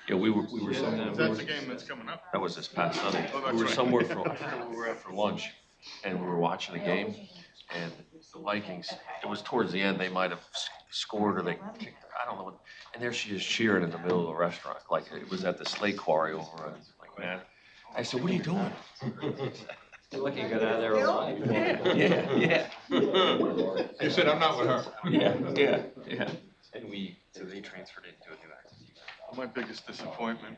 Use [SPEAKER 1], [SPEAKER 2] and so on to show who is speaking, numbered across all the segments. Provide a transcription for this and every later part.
[SPEAKER 1] Yeah, we were
[SPEAKER 2] That's the game that's coming up.
[SPEAKER 1] that was this past Sunday. We were somewhere for, I forget where we were at for lunch, and we were watching the game, and the Vikings, it was towards the end, they might have scored or they kicked, I don't know what, and there she is cheering in the middle of the restaurant, like it was at the slate quarry over, like, man. I said, what are you doing?
[SPEAKER 3] You're lucky you got out of there alive.
[SPEAKER 1] Yeah.
[SPEAKER 2] You said, I'm not with her.
[SPEAKER 1] Yeah.
[SPEAKER 4] And so they transferred it into a new activity.
[SPEAKER 2] My biggest disappointment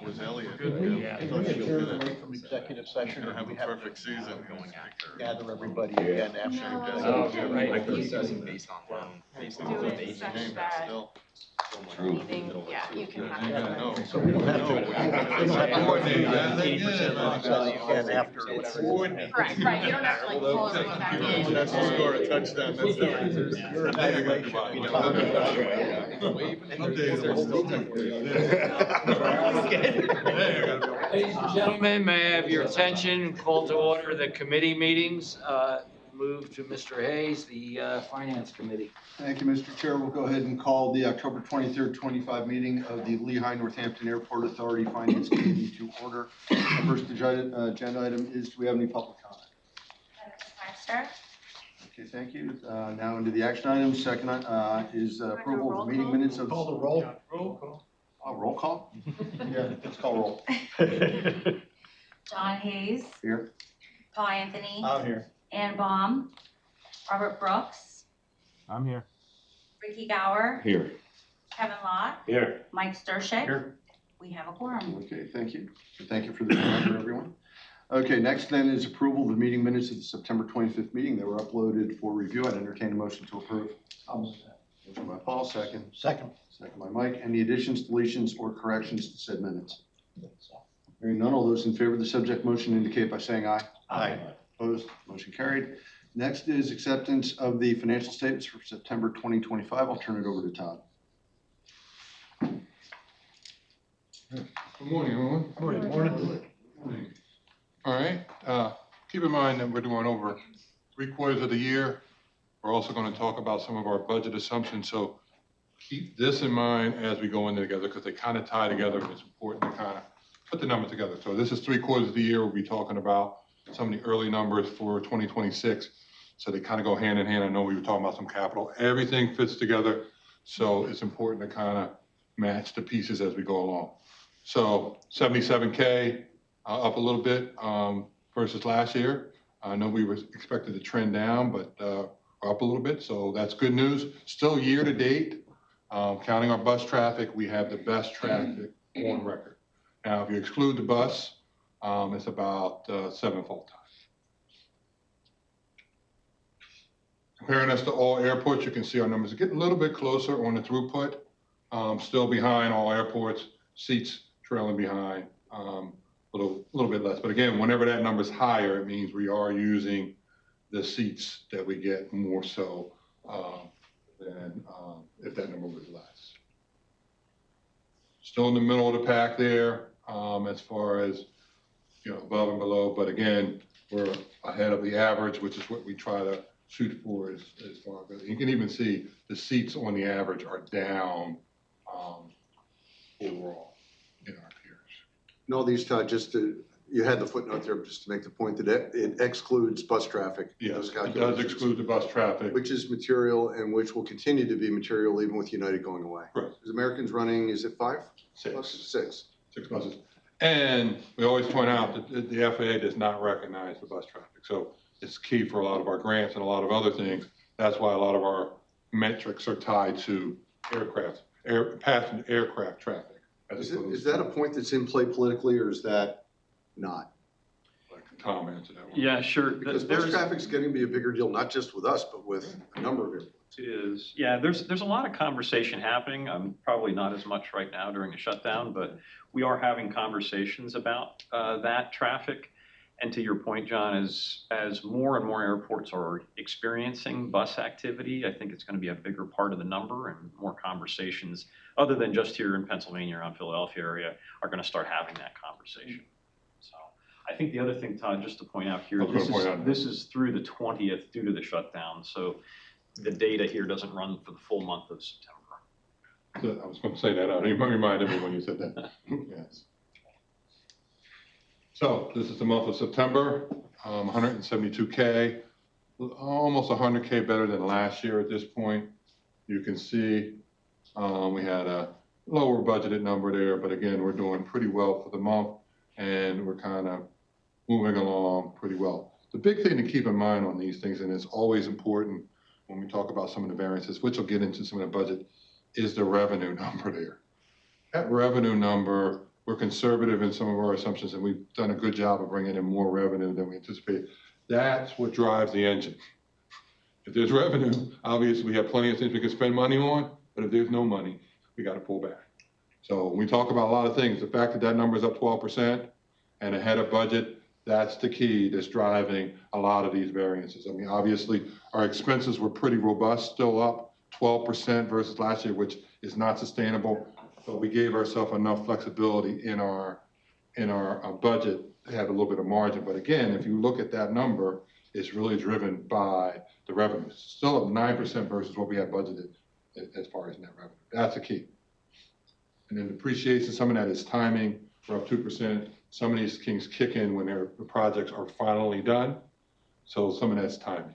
[SPEAKER 2] was Elliot.
[SPEAKER 5] Yeah. Away from executive session,
[SPEAKER 2] Gonna have
[SPEAKER 5] we
[SPEAKER 2] a
[SPEAKER 5] have
[SPEAKER 2] perfect season.
[SPEAKER 4] Going after.
[SPEAKER 5] gather everybody again after.
[SPEAKER 3] Oh, you're right.
[SPEAKER 4] Like discussing based on loan, based on
[SPEAKER 6] Do
[SPEAKER 4] the
[SPEAKER 6] it
[SPEAKER 4] age.
[SPEAKER 6] such
[SPEAKER 2] Game,
[SPEAKER 6] that
[SPEAKER 2] still.
[SPEAKER 6] anything, yeah, you can have
[SPEAKER 2] Yeah,
[SPEAKER 6] it.
[SPEAKER 2] no.
[SPEAKER 5] So we don't have to. we don't have to-
[SPEAKER 3] 80% loss value.
[SPEAKER 5] Again, after whatever.
[SPEAKER 6] Right, you don't have to like pull everything back in.
[SPEAKER 2] That's to score a touchdown, that's different.
[SPEAKER 5] Your evaluation, we talk
[SPEAKER 3] Ladies and gentlemen, may I have your attention? Call to order the committee meetings. Move to Mr. Hayes, the Finance Committee.
[SPEAKER 7] Thank you, Mr. Chair. We'll go ahead and call the October 23rd, 25 meeting of the Lehigh Northampton Airport Authority Finance Committee to order. Our first agenda item is, do we have any public comment?
[SPEAKER 6] Sir?
[SPEAKER 7] Okay, thank you. Now into the action items. Second is approval of the meeting minutes of.
[SPEAKER 5] Call the roll.
[SPEAKER 7] Oh, roll call? Yeah, let's call roll.
[SPEAKER 8] John Hayes,
[SPEAKER 7] Here.
[SPEAKER 8] Paul Anthony,
[SPEAKER 5] I'm here.
[SPEAKER 8] Ann Baum, Robert Brooks,
[SPEAKER 9] I'm here.
[SPEAKER 8] Ricky Gower,
[SPEAKER 1] Here.
[SPEAKER 8] Kevin Lott,
[SPEAKER 9] Here.
[SPEAKER 8] Mike Stershik.
[SPEAKER 7] Here.
[SPEAKER 8] We have a quorum.
[SPEAKER 7] Okay, thank you. Thank you for the reminder, everyone. Okay, next then is approval of the meeting minutes of the September 25th meeting that were uploaded for review. I'd entertain a motion to approve. Motion by Paul, second.
[SPEAKER 5] Second.
[SPEAKER 7] Second by Mike. Any additions, deletions, or corrections to said minutes? Hearing none, all those in favor of the subject motion indicate by saying aye.
[SPEAKER 5] Aye.
[SPEAKER 7] Opposed, motion carried. Next is acceptance of the financial statements for September 2025. I'll turn it over to Todd.
[SPEAKER 2] Good morning, everyone.
[SPEAKER 5] Morning.
[SPEAKER 2] All right, keep in mind that we're doing over 3/4 of the year. We're also going to talk about some of our budget assumptions, so keep this in mind as we go in together because they kind of tie together and it's important to kind of put the numbers together. So this is 3/4 of the year. We'll be talking about some of the early numbers for 2026. So they kind of go hand in hand. I know we were talking about some capital. Everything fits together, so it's important to kind of match the pieces as we go along. So 77K. Up a little bit versus last year. I know we were expected to trend down, but we're up a little bit, so that's good news. Still year to date, counting our bus traffic, we have the best traffic on record. Now, if you exclude the bus, it's about 7 full-time. Comparing us to all airports, you can see our numbers are getting a little bit closer on the throughput. Still behind all airports, seats trailing behind. A little bit less, but again, whenever that number is higher, it means we are using the seats that we get more so than if that number was less. Still in the middle of the pack there as far as above and below, but again, we're ahead of the average, which is what we try to shoot for as far as you can even see the seats on the average are down overall in our peers.
[SPEAKER 7] No, these, Todd, you had the footnote there just to make the point that it excludes bus traffic.
[SPEAKER 2] Yes, it does exclude the bus traffic.
[SPEAKER 7] Which is material and which will continue to be material even with United going away.
[SPEAKER 2] Right.
[SPEAKER 7] Is Americans running, is it 5?
[SPEAKER 2] 6.
[SPEAKER 7] Buses? 6.
[SPEAKER 2] 6 buses. And we always point out that the FAA does not recognize the bus traffic. So it's key for a lot of our grants and a lot of other things. That's why a lot of our metrics are tied to passenger aircraft traffic.
[SPEAKER 7] Is that a point that's in play politically or is that not?
[SPEAKER 2] Like Tom answered that one.
[SPEAKER 9] Yeah, sure.
[SPEAKER 7] Because bus traffic's getting to be a bigger deal, not just with us, but with a number of airports.
[SPEAKER 9] It is. Yeah, there's a lot of conversation happening. Probably not as much right now during the shutdown, but we are having conversations about that traffic. And to your point, John, as more and more airports are experiencing bus activity, I think it's going to be a bigger part of the number, and more conversations, other than just here in Pennsylvania around Philadelphia area, are going to start having that conversation. So I think the other thing, Todd, just to point out here, this is through the 20th due to the shutdown. So the data here doesn't run for the full month of September.
[SPEAKER 2] I was going to say that, you reminded me when you said that. Yes. So this is the month of September, 172K, almost 100K better than last year at this point. You can see we had a lower budgeted number there, but again, we're doing pretty well for the month and we're kind of moving along pretty well. The big thing to keep in mind on these things, and it's always important when we talk about some of the variances, which will get into some of the budget, is the revenue number there. That revenue number, we're conservative in some of our assumptions, and we've done a good job of bringing in more revenue than we anticipated. That's what drives the engine. If there's revenue, obviously we have plenty of things we can spend money on, but if there's no money, we got to pull back. So when we talk about a lot of things, the fact that that number is up 12% and ahead of budget, that's the key that's driving a lot of these variances. I mean, obviously, our expenses were pretty robust, still up 12% versus last year, which is not sustainable. But we gave ourselves enough flexibility in our budget to have a little bit of margin. But again, if you look at that number, it's really driven by the revenues. Still up 9% versus what we had budgeted as far as net revenue. That's the key. And then depreciation, some of that is timing. We're up 2%. Some of these things kick in when the projects are finally done. So some of that's timing.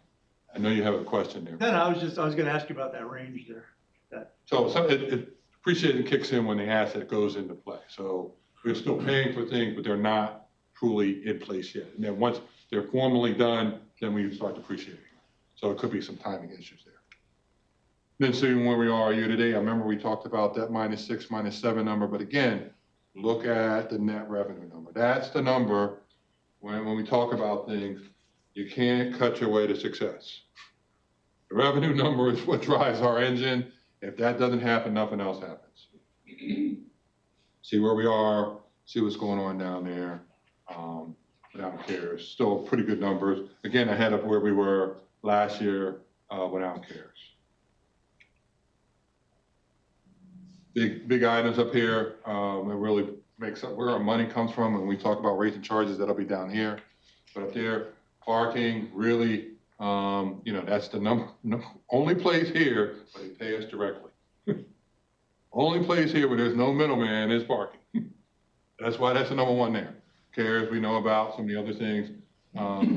[SPEAKER 2] I know you have a question there.
[SPEAKER 5] No, I was gonna ask you about that range there.
[SPEAKER 2] So depreciation kicks in when the asset goes into play. So we're still paying for things, but they're not truly in place yet. And then once they're formally done, then we start depreciating. So it could be some timing issues there. Then seeing where we are year to date, I remember we talked about that -6, -7 number, but again, look at the net revenue number. That's the number when we talk about things, you can't cut your way to success. The revenue number is what drives our engine. If that doesn't happen, nothing else happens. See where we are, see what's going on down there. Without cares, still pretty good numbers. Again, ahead of where we were last year without cares. Big items up here. It really makes up where our money comes from. When we talk about rates and charges, that'll be down here. But up there, parking, really, that's the only place here where they pay us directly. Only place here where there's no middleman is parking. That's why that's the number one there. Cares, we know about some of the other things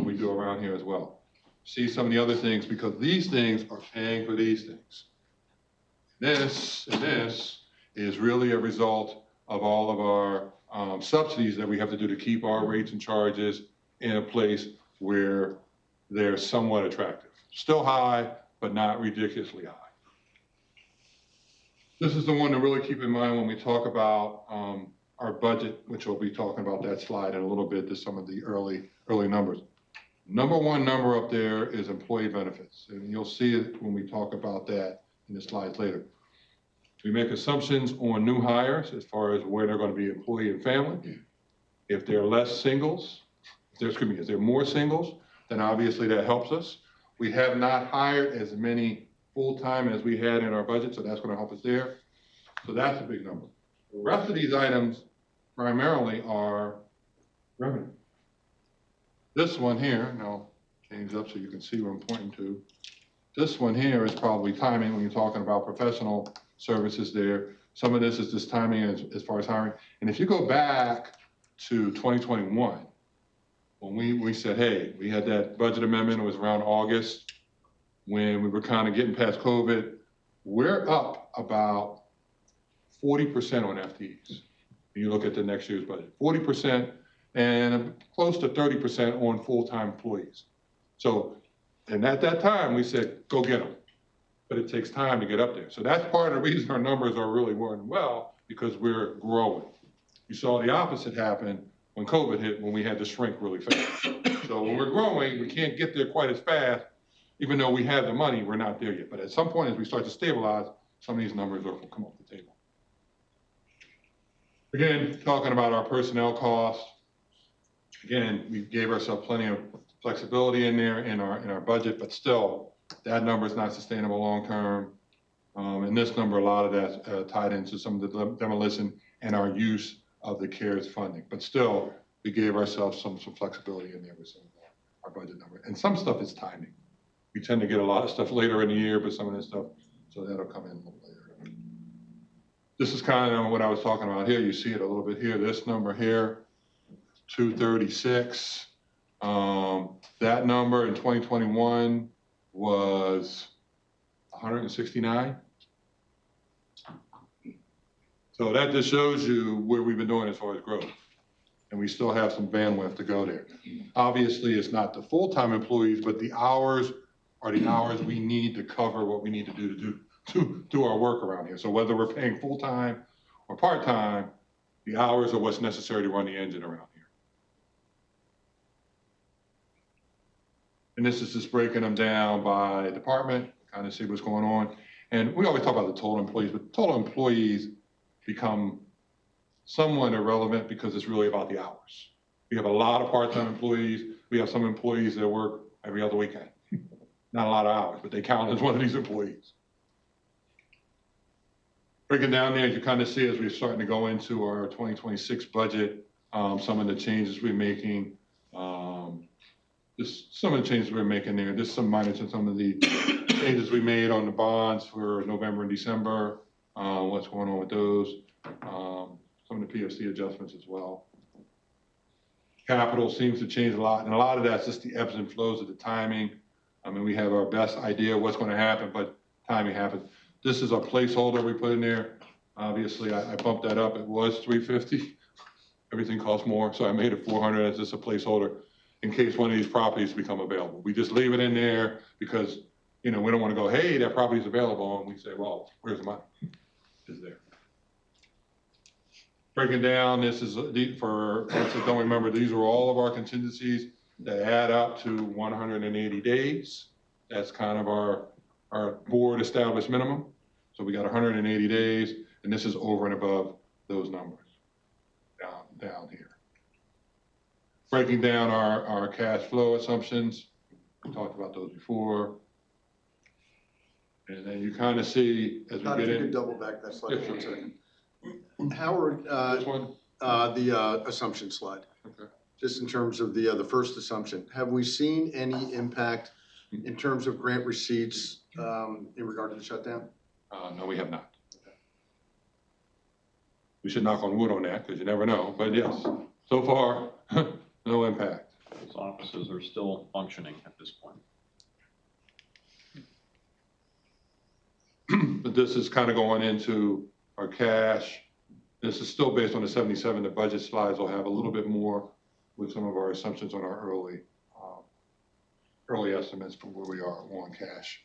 [SPEAKER 2] we do around here as well. See some of the other things because these things are paying for these things. This and this is really a result of all of our subsidies that we have to do to keep our rates and charges in a place where they're somewhat attractive. Still high, but not ridiculously high. This is the one to really keep in mind when we talk about our budget, which we'll be talking about that slide in a little bit to some of the early numbers. Number one number up there is employee benefits, and you'll see it when we talk about that in the slides later. We make assumptions on new hires as far as where they're going to be employee and family. If there are less singles, if there are more singles, then obviously that helps us. We have not hired as many full-time as we had in our budget, so that's going to help us there. So that's a big number. The rest of these items primarily are revenue. This one here, and I'll change up so you can see what I'm pointing to. This one here is probably timing when you're talking about professional services there. Some of this is just timing as far as hiring. And if you go back to 2021, when we said, hey, we had that budget amendment, it was around August, when we were kind of getting past COVID, we're up about 40% on FTEs. You look at the next year's budget, 40% and close to 30% on full-time employees. So, and at that time, we said, go get them. But it takes time to get up there. So that's part of the reason our numbers are really working well, because we're growing. You saw the opposite happen when COVID hit, when we had to shrink really fast. So when we're growing, we can't get there quite as fast. Even though we have the money, we're not there yet. But at some point, as we start to stabilize, some of these numbers will come off the table. Again, talking about our personnel costs. Again, we gave ourselves plenty of flexibility in there in our budget, but still, that number is not sustainable long term. And this number, a lot of that's tied into some of the demolition and our use of the CARES funding. But still, we gave ourselves some flexibility in there with some of our budget number. And some stuff is timing. We tend to get a lot of stuff later in the year, but some of this stuff, so that'll come in a little later. this is kind of what I was talking about here. You see it a little bit here. This number here, 236. That number in 2021 was 169. So that just shows you where we've been doing as far as growth. And we still have some bandwidth to go there. Obviously, it's not the full-time employees, but the hours are the hours we need to cover what we need to do our work around here. So whether we're paying full-time or part-time, the hours are what's necessary to run the engine around here. And this is just breaking them down by department, kind of see what's going on. And we always talk about the total employees, but total employees become somewhat irrelevant because it's really about the hours. We have a lot of part-time employees. We have some employees that work every other weekend. Not a lot of hours, but they count as one of these employees. Breaking down there, you kind of see as we're starting to go into our 2026 budget, some of the changes we're making, just some of the changes we're making there, just some minor to some of the changes we made on the bonds for November and December, what's going on with those, some of the PFC adjustments as well. Capital seems to change a lot, and a lot of that's just the ebbs and flows of the timing. I mean, we have our best idea of what's going to happen, but timing happens. This is a placeholder we put in there. Obviously, I bumped that up. It was 350. Everything costs more, so I made it 400 as just a placeholder in case one of these properties become available. We just leave it in there because, you know, we don't want to go, hey, that property's available, and we say, well, where's the money? It's there. Breaking down, this is for folks that don't remember, these are all of our contingencies that add up to 180 days. That's kind of our board established minimum. So we got 180 days, and this is over and above those numbers down here. Breaking down our cash flow assumptions, we talked about those before. And then you kind of see as we
[SPEAKER 7] Todd,
[SPEAKER 2] get
[SPEAKER 7] if you
[SPEAKER 2] in.
[SPEAKER 7] could double back that slide
[SPEAKER 2] Yeah,
[SPEAKER 7] for 1
[SPEAKER 2] sure.
[SPEAKER 7] second. Howard,
[SPEAKER 2] This one?
[SPEAKER 7] the assumption slide.
[SPEAKER 2] Okay.
[SPEAKER 7] Just in terms of the first assumption, have we seen any impact in terms of grant receipts in regard to the shutdown?
[SPEAKER 2] No, we have not. We should knock on wood on that because you never know, but yes, so far, no impact.
[SPEAKER 9] Those offices are still functioning at this point.
[SPEAKER 2] But this is kind of going into our cash. This is still based on the 77. The budget slides will have a little bit more with some of our assumptions on our early estimates for where we are on cash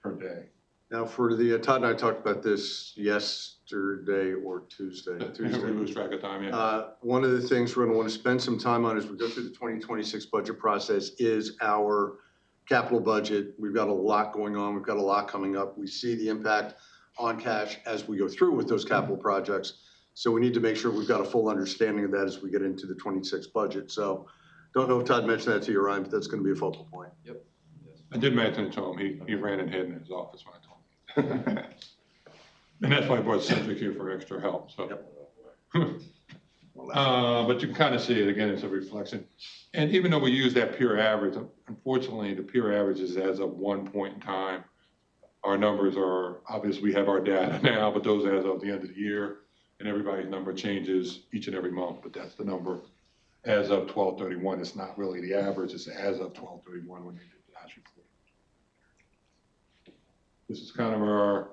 [SPEAKER 2] per day.
[SPEAKER 7] Now for the, Todd and I talked about this yesterday or Tuesday.
[SPEAKER 2] We lose track of time, yeah.
[SPEAKER 7] One of the things we're gonna want to spend some time on as we go through the 2026 budget process is our capital budget. We've got a lot going on. We've got a lot coming up. We see the impact on cash as we go through with those capital projects. So we need to make sure we've got a full understanding of that as we get into the 26 budget. So don't know if Todd mentioned that to you, Ryan, but that's gonna be a focal point.
[SPEAKER 4] Yep.
[SPEAKER 2] I did mention it to him. He ran and hid in his office when I told him. And that's why I brought Cedric here for extra help, so.
[SPEAKER 7] Yep.
[SPEAKER 2] But you can kind of see it again, it's a reflection. And even though we use that pure average, unfortunately, the pure average is as of one point in time. Our numbers are, obviously, we have our data now, but those as of the end of the year. And everybody's number changes each and every month, but that's the number as of 12/31. It's not really the average, it's as of 12/31 when they did the last report. This is kind of our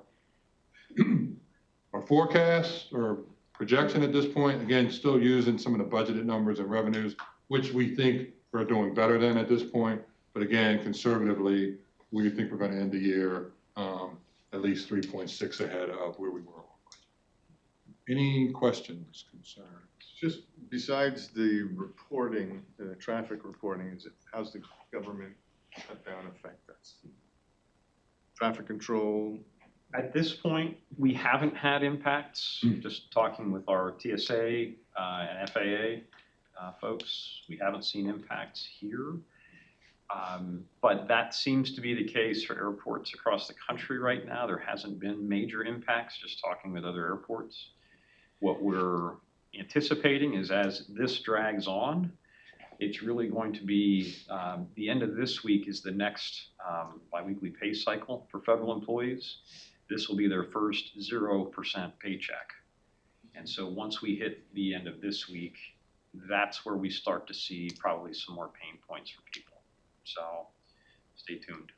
[SPEAKER 2] forecast or projection at this point. Again, still using some of the budgeted numbers and revenues, which we think we're doing better than at this point. But again, conservatively, we think we're going to end the year at least 3.6 ahead of where we were. Any questions, concerns?
[SPEAKER 10] Just besides the reporting, the traffic reporting, how's the government shutdown affect us? Traffic control?
[SPEAKER 9] At this point, we haven't had impacts. Just talking with our TSA and FAA folks, we haven't seen impacts here. But that seems to be the case for airports across the country right now. There hasn't been major impacts, just talking with other airports. What we're anticipating is as this drags on, it's really going to be the end of this week is the next biweekly pay cycle for federal employees. This will be their first 0% paycheck And so once we hit the end of this week, that's where we start to see probably some more pain points for people. So stay tuned.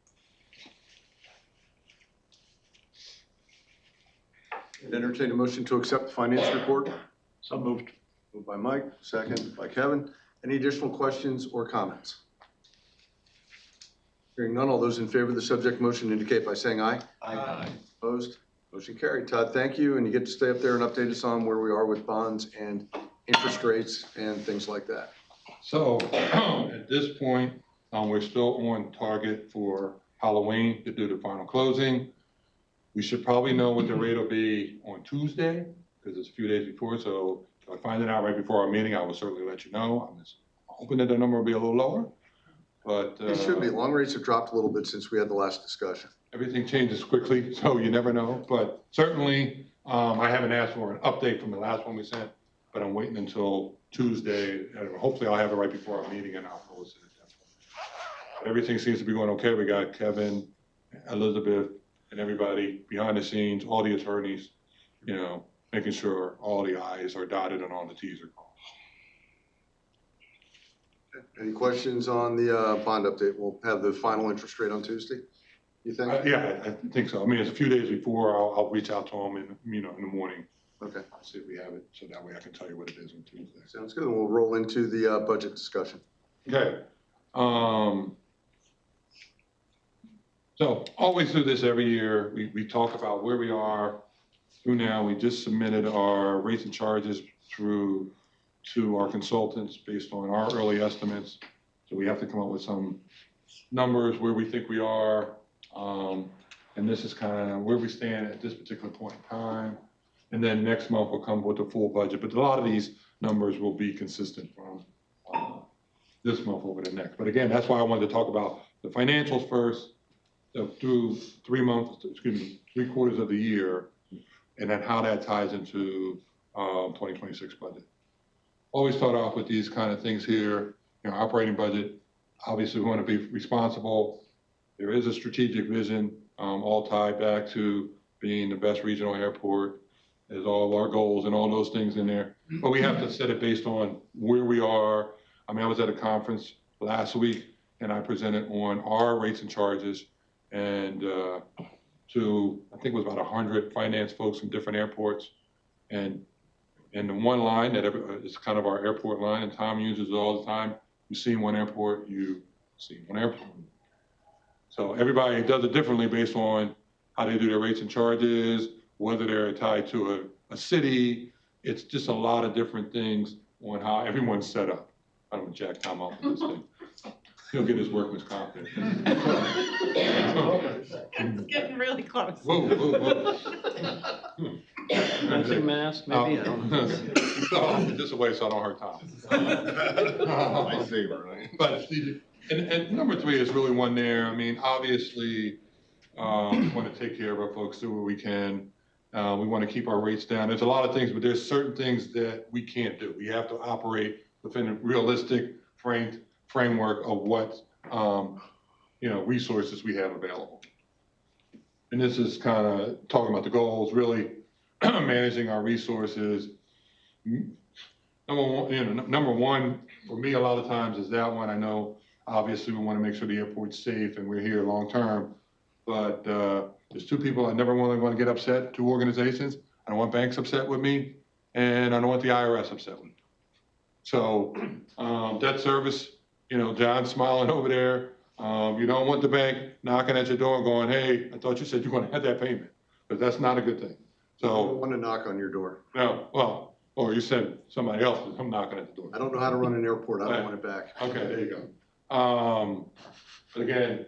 [SPEAKER 7] Entertain a motion to accept the finance report.
[SPEAKER 5] So moved.
[SPEAKER 7] Moved by Mike, second by Kevin. Any additional questions or comments? Hearing none, all those in favor of the subject motion indicate by saying aye.
[SPEAKER 1] Aye.
[SPEAKER 7] Opposed? Motion carried. Todd, thank you, and you get to stay up there and update us on where we are with bonds and interest rates and things like that.
[SPEAKER 2] So at this point, we're still on target for Halloween to do the final closing. We should probably know what the rate will be on Tuesday, because it's a few days before. So if I find it out right before our meeting, I will certainly let you know. I'm just hoping that the number will be a little lower, but.
[SPEAKER 7] It should be. Long rates have dropped a little bit since we had the last discussion.
[SPEAKER 2] Everything changes quickly, so you never know. But certainly, I haven't asked for an update from the last one we sent, but I'm waiting until Tuesday. Hopefully I'll have it right before our meeting and I'll post it at that point. Everything seems to be going okay. We got Kevin, Elizabeth, and everybody behind the scenes, all the attorneys, you know, making sure all the I's are dotted and all the T's are crossed.
[SPEAKER 7] Any questions on the bond update? We'll have the final interest rate on Tuesday, you think?
[SPEAKER 2] Yeah, I think so. I mean, it's a few days before. I'll reach out to them in the morning.
[SPEAKER 7] Okay.
[SPEAKER 2] I'll see if we have it, so that way I can tell you what it is on Tuesday.
[SPEAKER 7] Sounds good. We'll roll into the budget discussion.
[SPEAKER 2] Okay. So always do this every year. We talk about where we are through now. We just submitted our rates and charges to our consultants based on our early estimates. So we have to come up with some numbers where we think we are. And this is kind of where we stand at this particular point in time. And then next month we'll come with the full budget. But a lot of these numbers will be consistent from this month over the next. But again, that's why I wanted to talk about the financials first. So through 3 quarters of the year, and then how that ties into 2026 budget. Always start off with these kind of things here. You know, operating budget. Obviously, we want to be responsible. There is a strategic vision, all tied back to being the best regional airport. There's all of our goals and all those things in there. But we have to set it based on where we are. I mean, I was at a conference last week, and I presented on our rates and charges. And to, I think it was about 100 finance folks from different airports. And the one line that is kind of our airport line, and Tom uses it all the time. You see one airport, you see one airport. So everybody does it differently based on how they do their rates and charges, whether they're tied to a city. It's just a lot of different things on how everyone's set up. I don't know, Jack Tom off this thing. He'll get his workman's comp.
[SPEAKER 8] It's getting really close.
[SPEAKER 2] Whoa, whoa, whoa.
[SPEAKER 9] Fencing mask, maybe? I don't know.
[SPEAKER 2] So, just away so I don't hurt Tom.
[SPEAKER 10] My favorite, right?
[SPEAKER 2] But, and number 3 is really one there. I mean, obviously, we want to take care of our folks, do what we can. We want to keep our rates down. There's a lot of things, but there's certain things that we can't do. We have to operate within a realistic framework of what, resources we have available. And this is kind of talking about the goals, really managing our resources. Number one, for me, a lot of times is that one. I know, obviously, we want to make sure the airport's safe and we're here long term. But there's 2 people I never want to get upset, 2 organizations. I don't want banks upset with me, and I don't want the IRS upset with me. So debt service, John's smiling over there. You don't want the bank knocking at your door and going, hey, I thought you said you want to have that payment. But that's not a good thing.
[SPEAKER 7] I
[SPEAKER 2] So,
[SPEAKER 7] don't want to knock on your door.
[SPEAKER 2] no, well, or you said somebody else is knocking at the door.
[SPEAKER 7] I don't know how to run an airport. I don't want it back.
[SPEAKER 2] Okay, there you go. But again,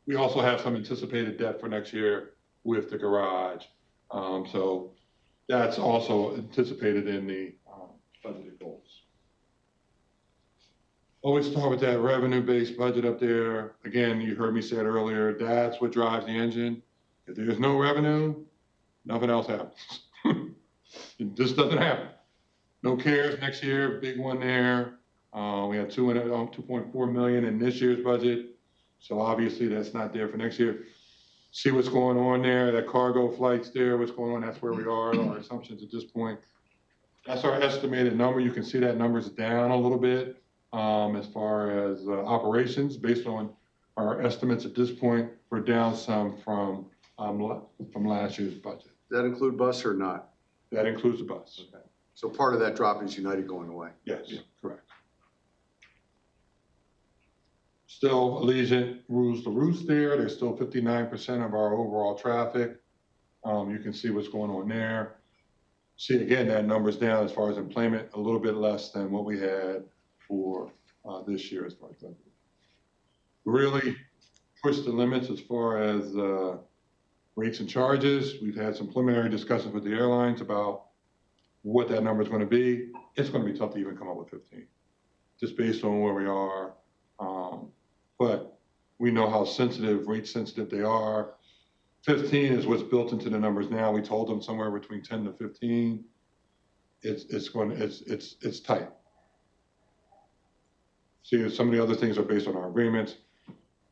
[SPEAKER 2] we also have some anticipated debt for next year with the garage. So that's also anticipated in the budgeted goals. Always start with that revenue-based budget up there. Again, you heard me say it earlier, that's what drives the engine. If there's no revenue, nothing else happens. It just doesn't happen. No CARES next year, big one there. We had 2.4 million in this year's budget. So obviously that's not there for next year. see what's going on there, that cargo flights there, what's going on, that's where we are, our assumptions at this point. That's our estimated number. You can see that number's down a little bit, as far as, operations, based on our estimates at this point. We're down some from last year's budget.
[SPEAKER 7] Does that include bus or not?
[SPEAKER 2] That includes the bus.
[SPEAKER 7] So part of that drop is United going away.
[SPEAKER 2] Yes, correct. Still, Allegiant rules the roost there. There's still 59% of our overall traffic. You can see what's going on there. See, again, that number's down as far as employment, a little bit less than what we had for this year as far as that. Really pushed the limits as far as rates and charges. We've had some preliminary discussions with the airlines about what that number is going to be. It's going to be tough to even come up with 15, just based on where we are. But we know how sensitive, rate sensitive they are. 15 is what's built into the numbers now. We told them somewhere between 10 to 15. It's tight. See, some of the other things are based on our agreements.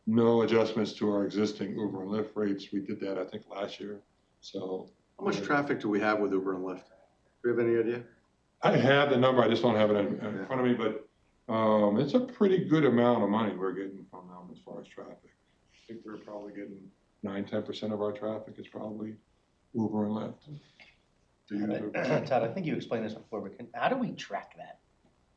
[SPEAKER 2] No adjustments to our existing Uber and Lyft rates. We did that, I think, last year. So.
[SPEAKER 7] How much traffic do we have with Uber and Lyft? Do you have any idea?
[SPEAKER 2] I have the number, I just don't have it in front of me, but it's a pretty good amount of money we're getting from them as far as traffic. I think we're probably getting 9–10% of our traffic is probably Uber and Lyft.
[SPEAKER 11] Todd, I think you explained this before, but how do we track that?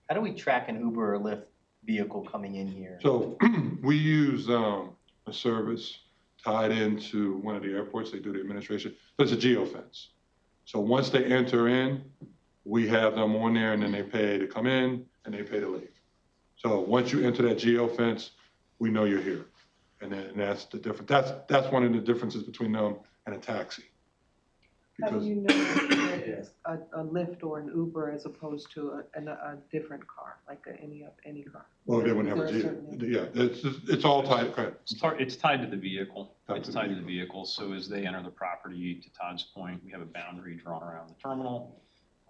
[SPEAKER 11] How do we track an Uber or Lyft vehicle coming in here?
[SPEAKER 2] So we use a service tied into one of the airports. They do the administration, but it's a geofence. So once they enter in, we have them on there, and then they pay to come in and they pay to leave. So once you enter that geofence, we know you're here. And then that's the difference. That's one of the differences between them and a taxi.
[SPEAKER 8] How
[SPEAKER 2] Because
[SPEAKER 8] do you know that it's a Lyft or an Uber as opposed to a different car, like any car?
[SPEAKER 2] well, they wouldn't have a
[SPEAKER 8] Is
[SPEAKER 2] geo.
[SPEAKER 8] there a certain-
[SPEAKER 2] Yeah, it's all tied. Correct.
[SPEAKER 9] It's tied to the vehicle.
[SPEAKER 2] Tied
[SPEAKER 9] It's
[SPEAKER 2] to the
[SPEAKER 9] tied to the vehicle. So as they enter the property, to Todd's point, we have a boundary drawn around the terminal.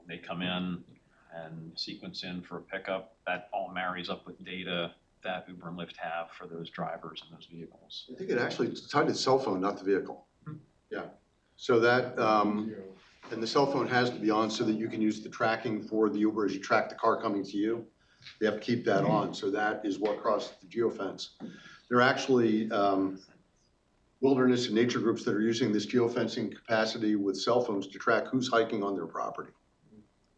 [SPEAKER 9] They come in and sequence in for a pickup. That all marries up with data that Uber and Lyft have for those drivers and those vehicles.
[SPEAKER 7] I think it actually is tied to the cell phone, not the vehicle. Yeah. So that, and the cell phone has to be on so that you can use the tracking for the Uber as you track the car coming to you. You have to keep that on. So that is what crosses the geofence. There are actually wilderness and nature groups that are using this geofencing capacity with cell phones to track who's hiking on their property.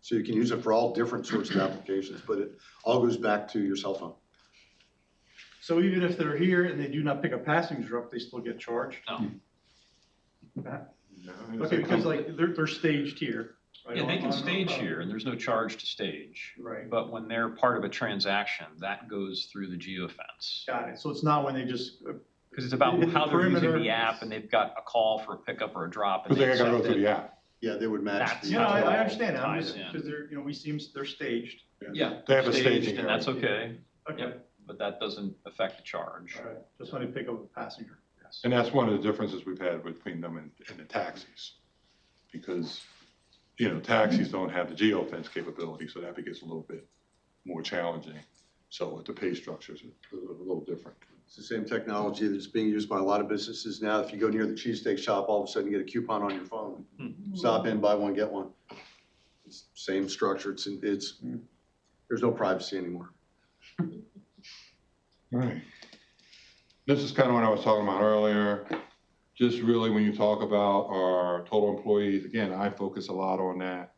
[SPEAKER 7] So you can use it for all different sorts of applications, but it all goes back to your cell phone.
[SPEAKER 5] So even if they're here and they do not pick a passenger up, they still get charged?
[SPEAKER 9] No.
[SPEAKER 5] Okay, because like they're staged here, right?
[SPEAKER 9] Yeah, they can
[SPEAKER 5] On-
[SPEAKER 9] stage here and there's no charge to stage.
[SPEAKER 5] Right,
[SPEAKER 9] But when they're part of a transaction, that goes through the geofence.
[SPEAKER 5] got it. So it's not when they just,
[SPEAKER 9] Because it's about
[SPEAKER 5] In the
[SPEAKER 9] how they're using
[SPEAKER 5] perimeter.
[SPEAKER 9] the app and they've got a call for a pickup or a drop.
[SPEAKER 2] Because
[SPEAKER 9] And
[SPEAKER 2] they gotta go
[SPEAKER 9] accept
[SPEAKER 2] through
[SPEAKER 9] it.
[SPEAKER 2] the app.
[SPEAKER 7] Yeah, they would match.
[SPEAKER 9] That's-
[SPEAKER 5] you know,
[SPEAKER 9] That's
[SPEAKER 5] I
[SPEAKER 9] all
[SPEAKER 5] understand. I'm
[SPEAKER 9] ties
[SPEAKER 5] just,
[SPEAKER 9] in.
[SPEAKER 5] because they're, we seem, they're staged.
[SPEAKER 9] Yeah.
[SPEAKER 2] They have a
[SPEAKER 9] staged,
[SPEAKER 2] staging
[SPEAKER 9] and that's
[SPEAKER 2] area.
[SPEAKER 9] okay.
[SPEAKER 5] Okay,
[SPEAKER 9] Yep. But that doesn't affect the charge.
[SPEAKER 5] all right. Just when they pick up a passenger.
[SPEAKER 9] Yes.
[SPEAKER 2] And that's one of the differences we've had between them and the taxis. Because, you know, taxis don't have the geofence capability, so that gets a little bit more challenging. So the pay structures are a little different.
[SPEAKER 7] It's the same technology that's being used by a lot of businesses now. If you go near the cheesesteak shop, all of a sudden you get a coupon on your phone. Stop in, buy one, get one. It's same structure. It's there's no privacy anymore.
[SPEAKER 2] All right. This is kind of what I was talking about earlier. Just really when you talk about our total employees, again, I focus a lot on that.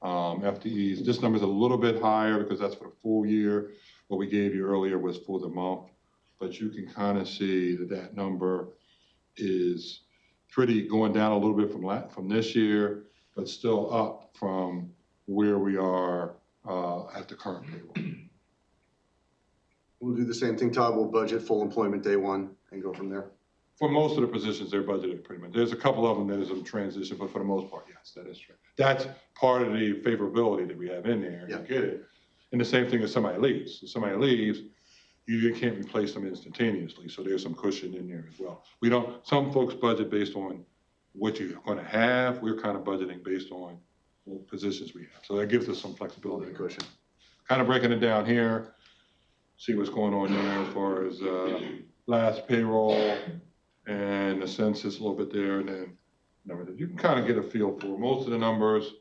[SPEAKER 2] FTEs, this number's a little bit higher because that's for the full year. What we gave you earlier was for the month. But you can kind of see that that number is pretty going down a little bit from this year, but still up from where we are at the current payroll.
[SPEAKER 7] We'll do the same thing, Todd. We'll budget full employment day one and go from there.
[SPEAKER 2] For most of the positions, they're budgeted pretty much. There's a couple of them that is in transition, but for the most part, yes, that is true. That's part of the favorability that we have in there. You
[SPEAKER 7] Yeah.
[SPEAKER 2] get it. And the same thing if somebody leaves. If somebody leaves, you can't replace them instantaneously, so there's some cushion in there as well. We don't, some folks budget based on what you're gonna have. We're kind of budgeting based on what positions we have. So that gives us some flexibility.
[SPEAKER 7] Cushion.
[SPEAKER 2] Kind of breaking it down here, see what's going on there as far as last payroll. and the census a little bit there, and then numbers. You can kind of get a feel for most of the numbers,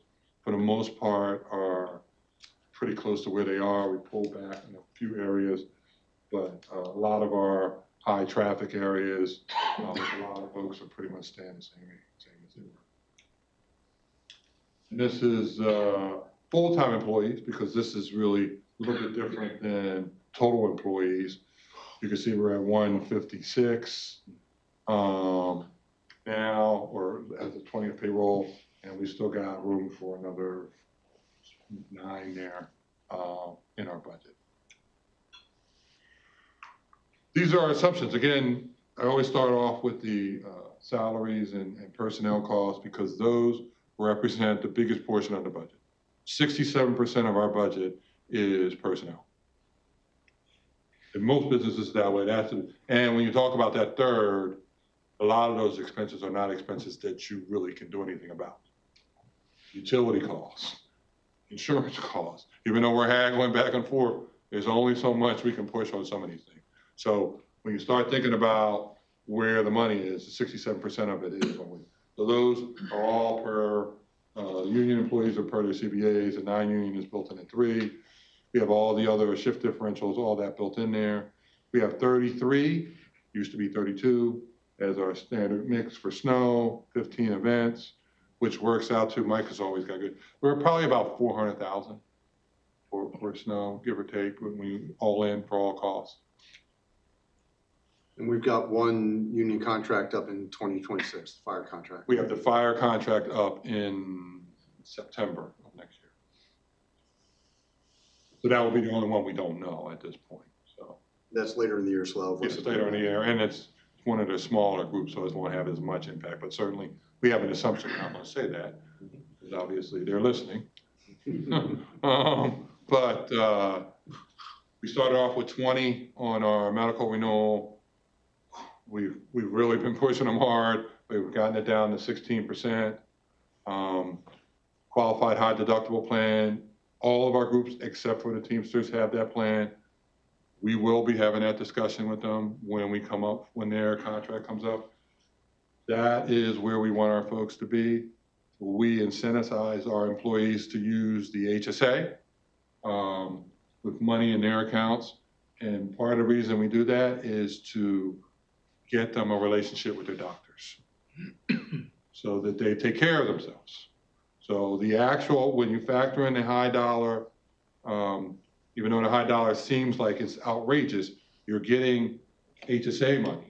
[SPEAKER 2] for the most part, are pretty close to where they are. We pulled back in a few areas, but a lot of our high traffic areas, a lot of folks are pretty much staying the same as they were. And this is full-time employees, because this is really a little bit different than total employees. You can see we're at 156 now, or as the 20th payroll, and we still got room for another 9 there in our budget. These are our assumptions. Again, I always start off with the salaries and personnel costs, because those represent the biggest portion of the budget. 67% of our budget is personnel. In most businesses that way, and when you talk about that third, a lot of those expenses are not expenses that you really can do anything about. Utility costs, insurance costs, even though we're haggling back and forth, there's only so much we can push on some of these things. So when you start thinking about where the money is, 67% of it is on we. So those are all per, the union employees are per their CBAs, the non-union is built in at 3. We have all the other shift differentials, all that built in there. We have 33, used to be 32, as our standard mix for snow, 15 events, which works out to, Mike has always got good. We're probably about 400,000 for snow, give or take, when we all in for all costs.
[SPEAKER 7] And we've got one union contract up in 2026, the fire contract.
[SPEAKER 2] We have the fire contract up in September of next year. So that will be the only one we don't know at this point, so.
[SPEAKER 7] That's later in the year, so
[SPEAKER 2] It's later in the year, and it's one of the smaller groups, so it won't have as much impact, but certainly we have an assumption, I'm gonna say that, because obviously they're listening. But we started off with 20 on our medical renewal. We've really been pushing them hard. We've gotten it down to 16%. Qualified high deductible plan. All of our groups, except for the Teamsters, have that plan. We will be having that discussion with them when their contract comes up. That is where we want our folks to be. We incentivize our employees to use the HSA with money in their accounts. And part of the reason we do that is to get them a relationship with their doctors so that they take care of themselves. So the actual, when you factor in the high dollar, even though the high dollar seems like it's outrageous, you're getting HSA money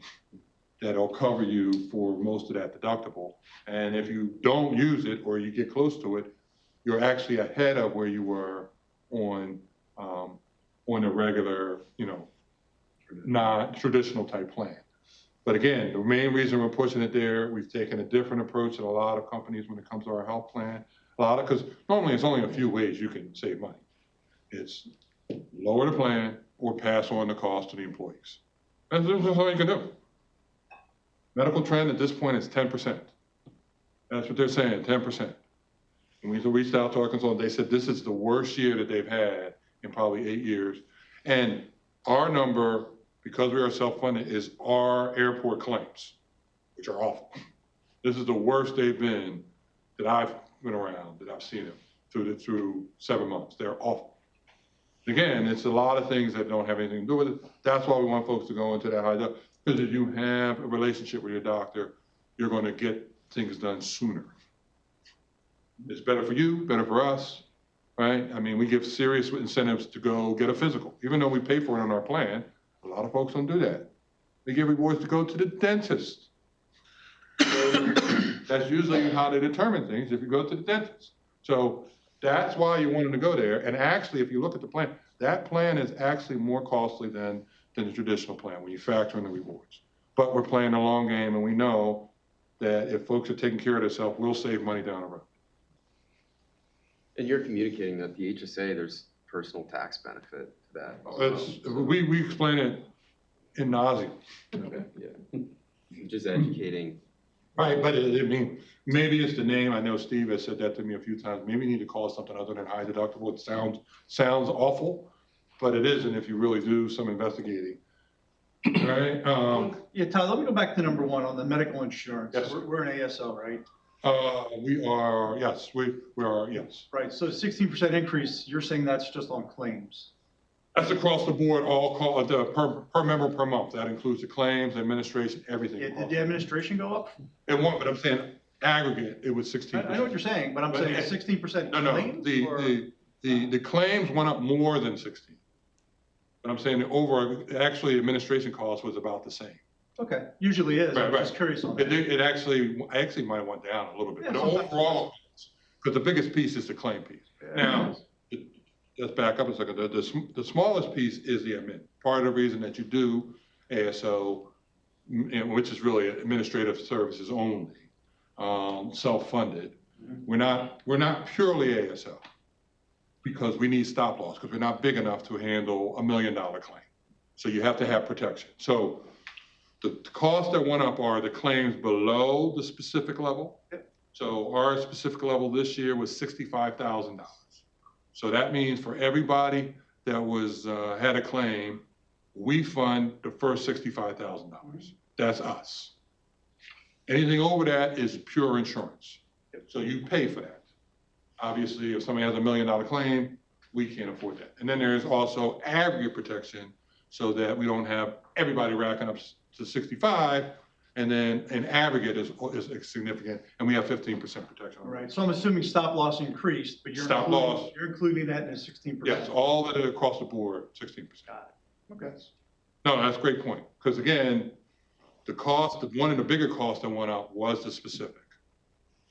[SPEAKER 2] that'll cover you for most of that deductible. And if you don't use it or you get close to it, you're actually ahead of where you were on a regular, non-traditional type plan. But again, the main reason we're pushing it there, we've taken a different approach than a lot of companies when it comes to our health plan. Because normally it's only a few ways you can save money. It's lower the plan or pass on the cost to the employees. That's all you can do. Medical trend at this point is 10%. That's what they're saying, 10%. And we reached out to our consultant, they said this is the worst year that they've had in probably 8 years. And our number, because we are self-funded, is our airport claims, which are awful. This is the worst they've been that I've been around, that I've seen them through 7 months. They're awful. Again, it's a lot of things that don't have anything to do with it. That's why we want folks to go into that high dose, because if you have a relationship with your doctor, you're going to get things done sooner. It's better for you, better for us, right? I mean, we give serious incentives to go get a physical. Even though we pay for it on our plan, a lot of folks don't do that. They give rewards to go to the dentist. That's usually how they determine things, if you go to the dentist. So that's why you want them to go there. And actually, if you look at the plan, that plan is actually more costly than the traditional plan when you factor in the rewards. But we're playing the long game, and we know that if folks are taking care of themselves, we'll save money down the road.
[SPEAKER 4] And you're communicating that the HSA, there's personal tax benefit to that.
[SPEAKER 2] We explain it in nauseam.
[SPEAKER 4] Okay, yeah. Just educating.
[SPEAKER 2] Right, but I mean, maybe it's the name. I know Steve has said that to me a few times. Maybe you need to call it something other than high deductible. It sounds awful, but it isn't if you really do some investigating. All right,
[SPEAKER 5] Yeah, Todd, let me go back to number one on the medical insurance.
[SPEAKER 2] Yes.
[SPEAKER 5] We're an ASO, right?
[SPEAKER 2] we are, yes, we are, yes.
[SPEAKER 5] Right, so 16% increase, you're saying that's just on claims?
[SPEAKER 2] That's across the board, all call, per member per month. That includes the claims, administration, everything.
[SPEAKER 5] Yeah, did the administration go up?
[SPEAKER 2] It won't, but I'm saying aggregate, it was 16%.
[SPEAKER 5] I know what you're saying, but I'm
[SPEAKER 2] But
[SPEAKER 5] saying
[SPEAKER 2] it-
[SPEAKER 5] 16%
[SPEAKER 2] No,
[SPEAKER 5] claims? or-
[SPEAKER 2] the claims went up more than 16. But I'm saying the overall, actually administration cost was about the same.
[SPEAKER 5] Okay, usually is, I'm
[SPEAKER 2] Right,
[SPEAKER 5] just curious on that.
[SPEAKER 2] It actually might have went down a little bit,
[SPEAKER 5] Yeah,
[SPEAKER 2] but
[SPEAKER 5] sometimes.
[SPEAKER 2] overall, because the biggest piece is the claim piece. Now, let's back up a second. The smallest piece is the admin. Part of the reason that you do ASO, which is really administrative services only, self-funded. We're not purely ASO because we need stop loss because we're not big enough to handle $1 million claim. So you have to have protection. So the costs that went up are the claims below the specific level. So our specific level this year was $65,000. So that means for everybody that was had a claim, we fund the first $65,000. That's us. Anything over that is pure insurance. So you pay for that. Obviously, if somebody has $1 million claim, we can't afford that. And then there's also aggregate protection so that we don't have everybody racking up to 65, and then an aggregate is significant, and we have 15% protection.
[SPEAKER 5] All right, so I'm assuming stop loss increased, but you're including that in the 16%?
[SPEAKER 2] Yes, all of it across the board, 16%.
[SPEAKER 5] Got it, okay.
[SPEAKER 2] No, that's a great point, because again, the cost, one of the bigger costs that went up was the specific,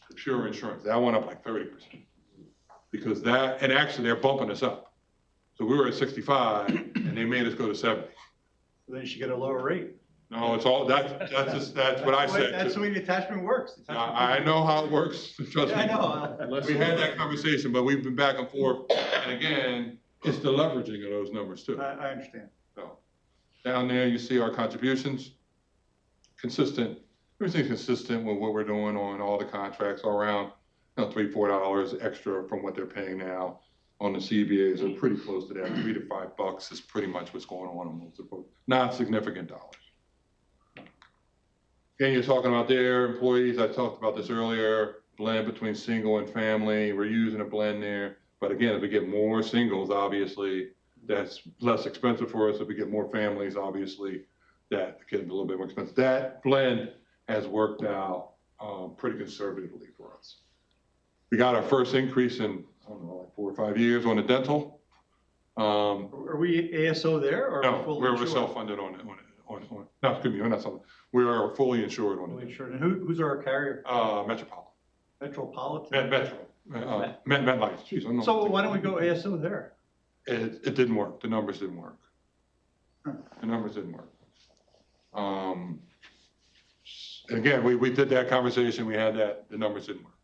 [SPEAKER 2] the pure insurance. That went up like 30%. Because that, and actually they're bumping us up. So we were at 65 and they made us go to 70.
[SPEAKER 5] So then you should get a lower rate.
[SPEAKER 2] No, it's all, that's what I said.
[SPEAKER 5] That's the way the attachment works. The attachment
[SPEAKER 2] I know how it works, trust me.
[SPEAKER 5] Yeah, I know.
[SPEAKER 2] We had that conversation, but we've been back and forth. And again, it's the leveraging of those numbers too.
[SPEAKER 5] I understand.
[SPEAKER 2] So down there, you see our contributions, consistent, everything's consistent with what we're doing on all the contracts all around. $3, $4 extra from what they're paying now on the CBAs are pretty close to that. $3 to $5 is pretty much what's going on most of them. Not significant dollars. Again, you're talking about their employees. I talked about this earlier, blend between single and family. We're using a blend there. But again, if we get more singles, obviously, that's less expensive for us. If we get more families, obviously, that gets a little bit more expensive. That blend has worked out pretty conservatively for us. We got our first increase in, I don't know, like 4 or 5 years on the dental.
[SPEAKER 5] Are we ASO there or
[SPEAKER 2] No,
[SPEAKER 5] fully
[SPEAKER 2] we're
[SPEAKER 5] insured?
[SPEAKER 2] self-funded on no, excuse me, we're not self, we are fully insured on
[SPEAKER 5] Fully
[SPEAKER 2] it.
[SPEAKER 5] insured. And who's our carrier?
[SPEAKER 2] Metropolitan,
[SPEAKER 5] Metropolitan?
[SPEAKER 2] Metro, MetLife, geez, I don't know.
[SPEAKER 5] So why don't we go ASO there?
[SPEAKER 2] It didn't work, the numbers didn't work. The numbers didn't work. And again, we did that conversation, we had that, the numbers didn't work.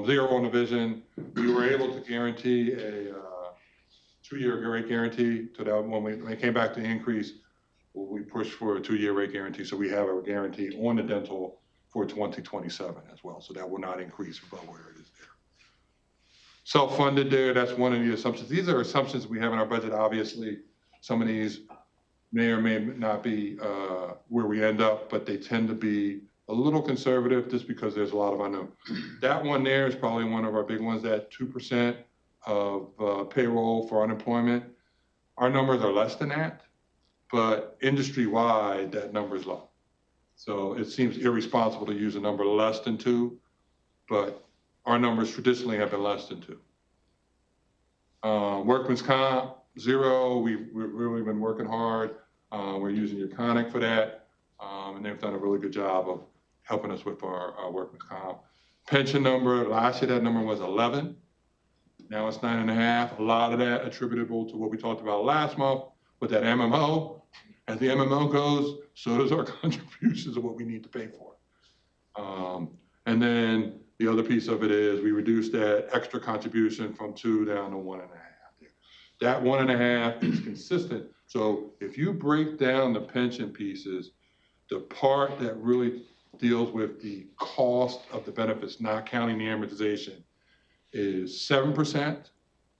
[SPEAKER 2] Zero on the vision. We were able to guarantee a 2-year rate guarantee so that when they came back to increase, we pushed for a 2-year rate guarantee. So we have a guarantee on the dental for 2027 as well. So that will not increase above where it is there. Self-funded there, that's one of the assumptions. These are assumptions we have in our budget. Obviously, some of these may or may not be where we end up, but they tend to be a little conservative just because there's a lot of unknown. That one there is probably one of our big ones, that 2% of payroll for unemployment. Our numbers are less than that, but industry-wide, that number is low. So it seems irresponsible to use a number less than 2, but our numbers traditionally have been less than 2. Workman's comp, 0. We've really been working hard. We're using Iconic for that, and they've done a really good job of helping us with our workman's comp. Pension number, last year that number was 11. Now it's 9.5. A lot of that attributable to what we talked about last month with that MMO. As the MMO goes, so does our contributions of what we need to pay for. And then the other piece of it is we reduced that extra contribution from 2 down to 1.5. That 1.5 is consistent. So if you break down the pension pieces, the part that really deals with the cost of the benefits, not counting the amortization, is 7%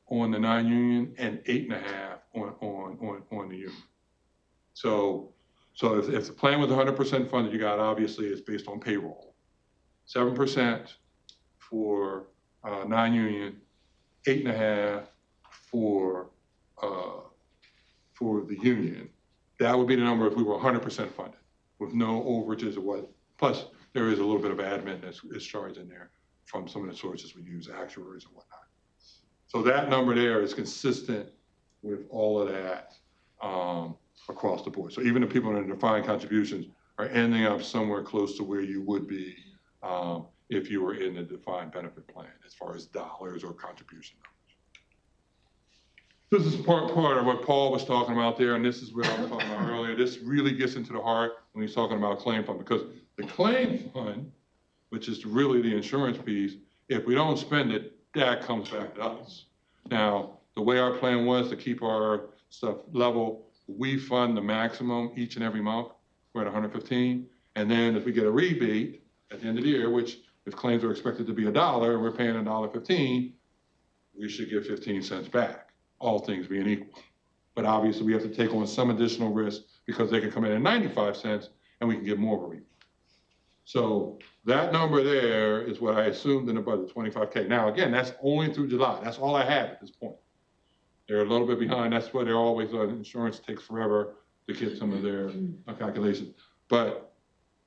[SPEAKER 2] on the non-union and 8.5% on the union. So if the plan was 100% funded, you got, obviously, it's based on payroll. 7% for non-union, 8.5% for the union. That would be the number if we were 100% funded, with no overages or what. Plus, there is a little bit of admin that's charged in there from some of the sources we use, actuaries and whatnot. So that number there is consistent with all of that across the board. So even the people in the defined contributions are ending up somewhere close to where you would be if you were in the defined benefit plan, as far as dollars or contribution numbers. This is part of what Paul was talking about there, and this is what I was talking about earlier. This really gets into the heart when he's talking about claim fund, because the claim fund, which is really the insurance piece, if we don't spend it, that comes back to us. Now, the way our plan was to keep our stuff level, we fund the maximum each and every month. We're at 115. And then if we get a rebate at the end of the year, which if claims are expected to be $1 and we're paying $1.15, we should get 15 cents back, all things being equal. But obviously we have to take on some additional risk because they can come in at 95 cents and we can get more of a rebate. So that number there is what I assumed in the budget, 25K. Now, again, that's only through July. That's all I have at this point. They're a little bit behind. That's why they're always, insurance takes forever to get some of their calculations. But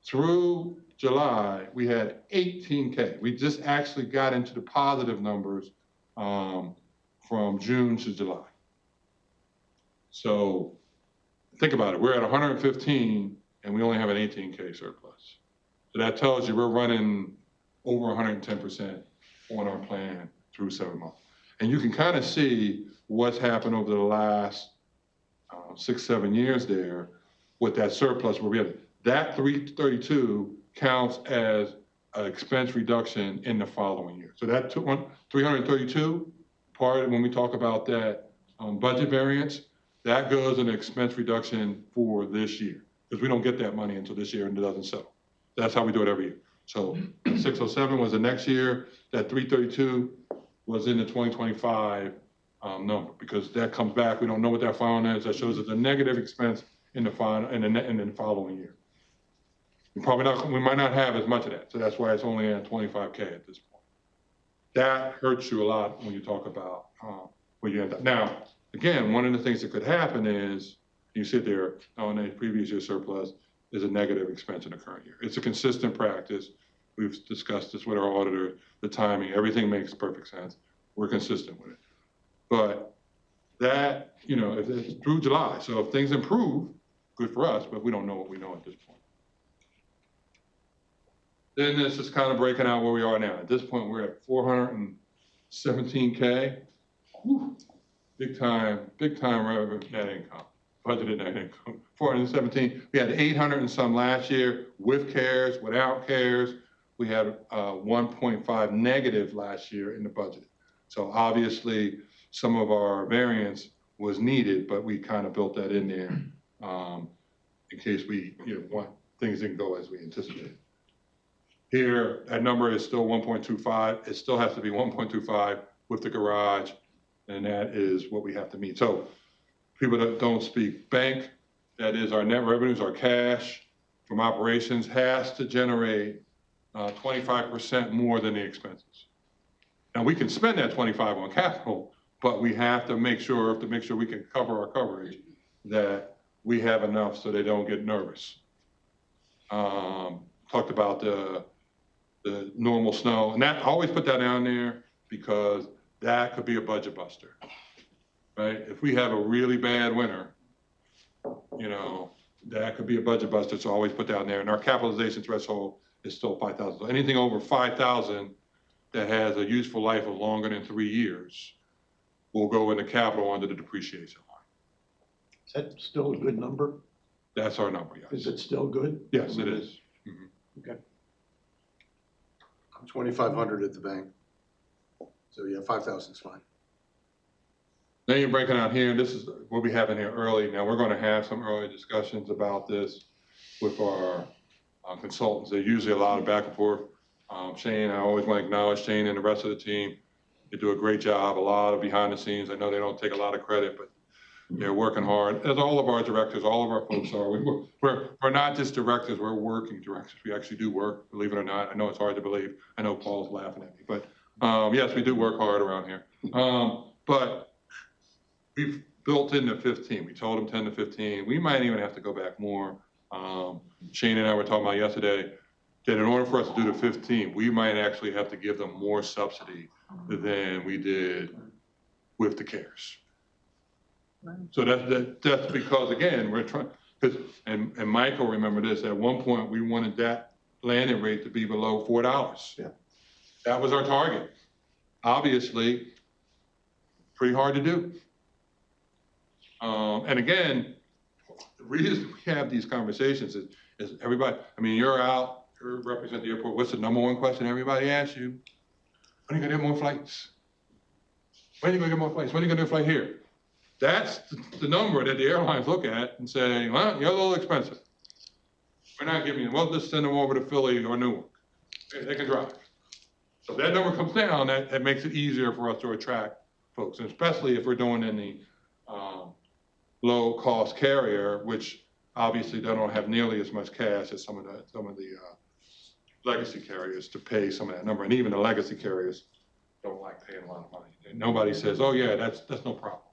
[SPEAKER 2] through July, we had 18K. We just actually got into the positive numbers from June to July. So think about it. We're at 115 and we only have an 18K surplus. So that tells you we're running over 110% on our plan through 7 months. And you can kind of see what's happened over the last 6-7 years there with that surplus where we have that 332 counts as an expense reduction in the following year. So that 332 part, when we talk about that budget variance, that goes in an expense reduction for this year, because we don't get that money until this year and it doesn't settle. That's how we do it every year. So 607 was the next year. That 332 was in the 2025 number, because that comes back. We don't know what that filing is. That shows us a negative expense in the final and the following year. We might not have as much of that. So that's why it's only at 25K at this point. That hurts you a lot when you talk about where you end up. Now, again, one of the things that could happen is you sit there on a previous year surplus is a negative expense in the current year. It's a consistent practice. We've discussed this with our auditor, the timing, everything makes perfect sense. We're consistent with it. But that, if it's through July, so if things improve, good for us, but we don't know what we know at this point. Then this is kind of breaking out where we are now. At this point, we're at 417K. Whew. Big time revenue net income. Budgeted net income, 417. We had 800 and some last year with CARES, without CARES. We had 1.5 negative last year in the budget. So obviously some of our variance was needed, but we kind of built that in there in case we, things didn't go as we anticipated. Here, that number is still 1.25. It still has to be 1.25 with the garage, and that is what we have to meet. So people that don't speak bank, that is our net revenues, our cash from operations has to generate 25% more than the expenses. Now we can spend that 25 on capital, but we have to make sure we can cover our coverage, that we have enough so they don't get nervous. Talked about the normal snow, and that I always put that down there because that could be a budget buster. Right? If we have a really bad winter, that could be a budget buster. So always put down there. And our capitalization threshold is still 5,000. So anything over 5,000 that has a useful life of longer than 3 years will go into capital under the depreciation line.
[SPEAKER 12] Is that still a good number?
[SPEAKER 2] That's our number, yes.
[SPEAKER 12] Is it still good?
[SPEAKER 2] Yes, it is. Mm-hmm.
[SPEAKER 12] Okay.
[SPEAKER 7] I'm 2,500 at the bank. So yeah, 5,000 is fine.
[SPEAKER 2] Then you're breaking out here, and this is what we have in here early. Now, we're going to have some early discussions about this with our consultants. There's usually a lot of back and forth. Shane, I always want to acknowledge Shane and the rest of the team. They do a great job, a lot of behind the scenes. I know they don't take a lot of credit, but They're working hard, as all of our directors, all of our folks are. We're not just directors, we're working directors. We actually do work, believe it or not. I know it's hard to believe. I know Paul's laughing at me, but yes, we do work hard around here. But we've built in the 15. We told them 10 to 15. We might even have to go back more. Shane and I were talking about yesterday that in order for us to do the 15, we might actually have to give them more subsidy than we did with the CARES. So that's because, again, we're trying, and Michael, remember this, at one point, we wanted that landing rate to be below $4.
[SPEAKER 7] Yeah.
[SPEAKER 2] That was our target. Obviously, pretty hard to do. And again, the reason we have these conversations is everybody, I mean, you're out, you represent the airport, what's the number one question everybody asks you? When are you gonna get more flights? When are you gonna get more flights? When are you gonna do a flight here? That's the number that the airlines look at and say, well, you're a little expensive. We're not giving you, we'll just send them over to Philly or Newark. They can drive. So if that number comes down, that makes it easier for us to attract folks, and especially if we're doing in the low-cost carrier, which obviously they don't have nearly as much cash as some of the legacy carriers to pay some of that number, and even the legacy carriers don't like paying a lot of money. And nobody says, oh yeah, that's no problem.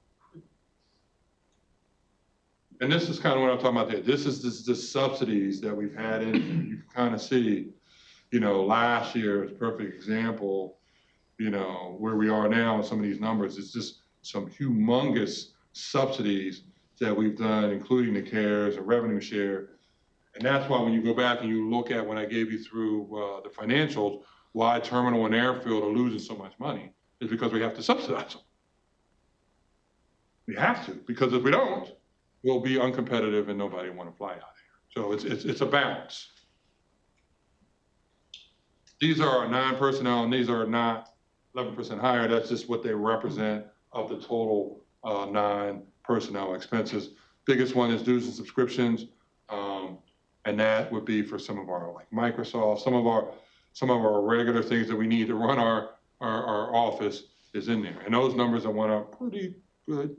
[SPEAKER 2] And this is kind of what I'm talking about there. This is the subsidies that we've had in. You can kind of see, you know, last year is a perfect example, you know, where we are now in some of these numbers. It's just some humongous subsidies that we've done, including the CARES and revenue share. And that's why when you go back and you look at when I gave you through the financials, why terminal and airfield are losing so much money is because we have to subsidize them. We have to, because if we don't, we'll be uncompetitive and nobody want to fly out here. So it's a balance. These are our non-personnel, and these are not 11% higher. That's just what they represent of the total non-personnel expenses. Biggest one is dues and subscriptions, and that would be for some of our, like Microsoft, some of our regular things that we need to run our office is in there, and those numbers have went up pretty good.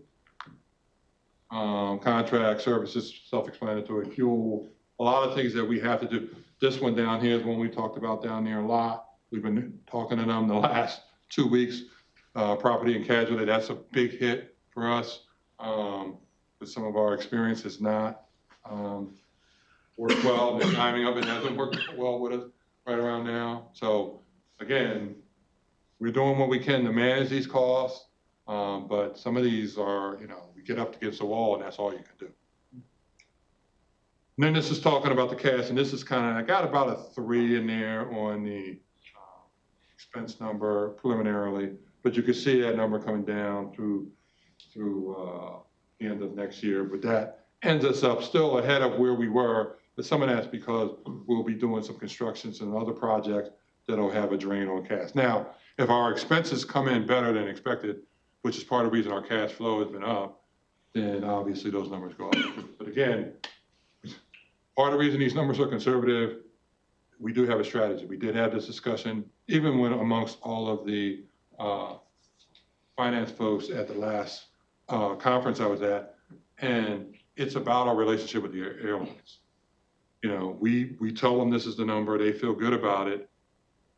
[SPEAKER 2] Contract services, self-explanatory, fuel, a lot of things that we have to do. This one down here is one we talked about down there a lot. We've been talking to them the last 2 weeks. Property and casualty, that's a big hit for us. With some of our experience has not worked well. The timing of it hasn't worked well with us right around now. So again, we're doing what we can to manage these costs. But some of these are, you know, we get up against the wall and that's all you can do. And then this is talking about the cash, and this is kind of, I got about a 3 in there on the expense number preliminarily, but you can see that number coming down through the end of next year. But that ends us up still ahead of where we were. But some of that's because we'll be doing some constructions and other projects that'll have a drain on cash. Now, if our expenses come in better than expected, which is part of the reason our cash flow has been up, then obviously those numbers go up. But again, part of the reason these numbers are conservative, we do have a strategy. We did have this discussion, even when amongst all of the finance folks at the last conference I was at, and it's about our relationship with the airlines. You know, we tell them this is the number, they feel good about it,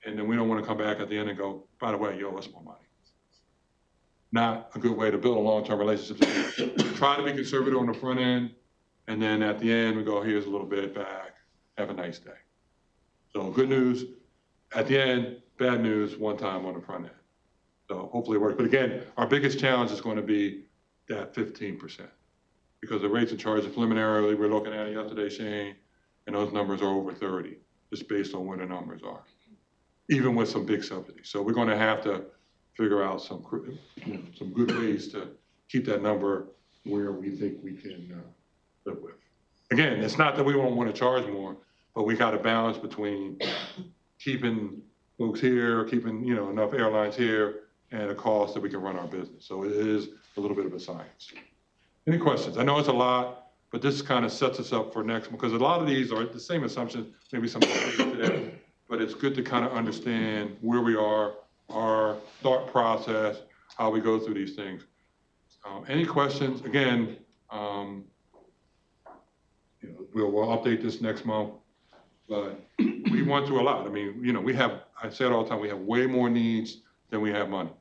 [SPEAKER 2] and then we don't want to come back at the end and go, by the way, you owe us more money. Not a good way to build a long-term relationship. Try to be conservative on the front end, and then at the end, we go, here's a little bit back. Have a nice day. So good news at the end, bad news one time on the front end. So hopefully it works. But again, our biggest challenge is going to be that 15%. Because the rates and charges preliminarily, we're looking at it yesterday, Shane, and those numbers are over 30, just based on where the numbers are, even with some big subsidies. So we're going to have to figure out some good ways to keep that number where we think we can live with. Again, it's not that we won't want to charge more, but we got to balance between keeping folks here, keeping enough airlines here, and a cost that we can run our business. So it is a little bit of a science. Any questions? I know it's a lot, but this kind of sets us up for next, because a lot of these are the same assumptions, maybe some today, but it's good to kind of understand where we are, our thought process, how we go through these things. Any questions? Again, we'll update this next month, but we went through a lot. I mean, I say it all the time, we have way more needs than we have money.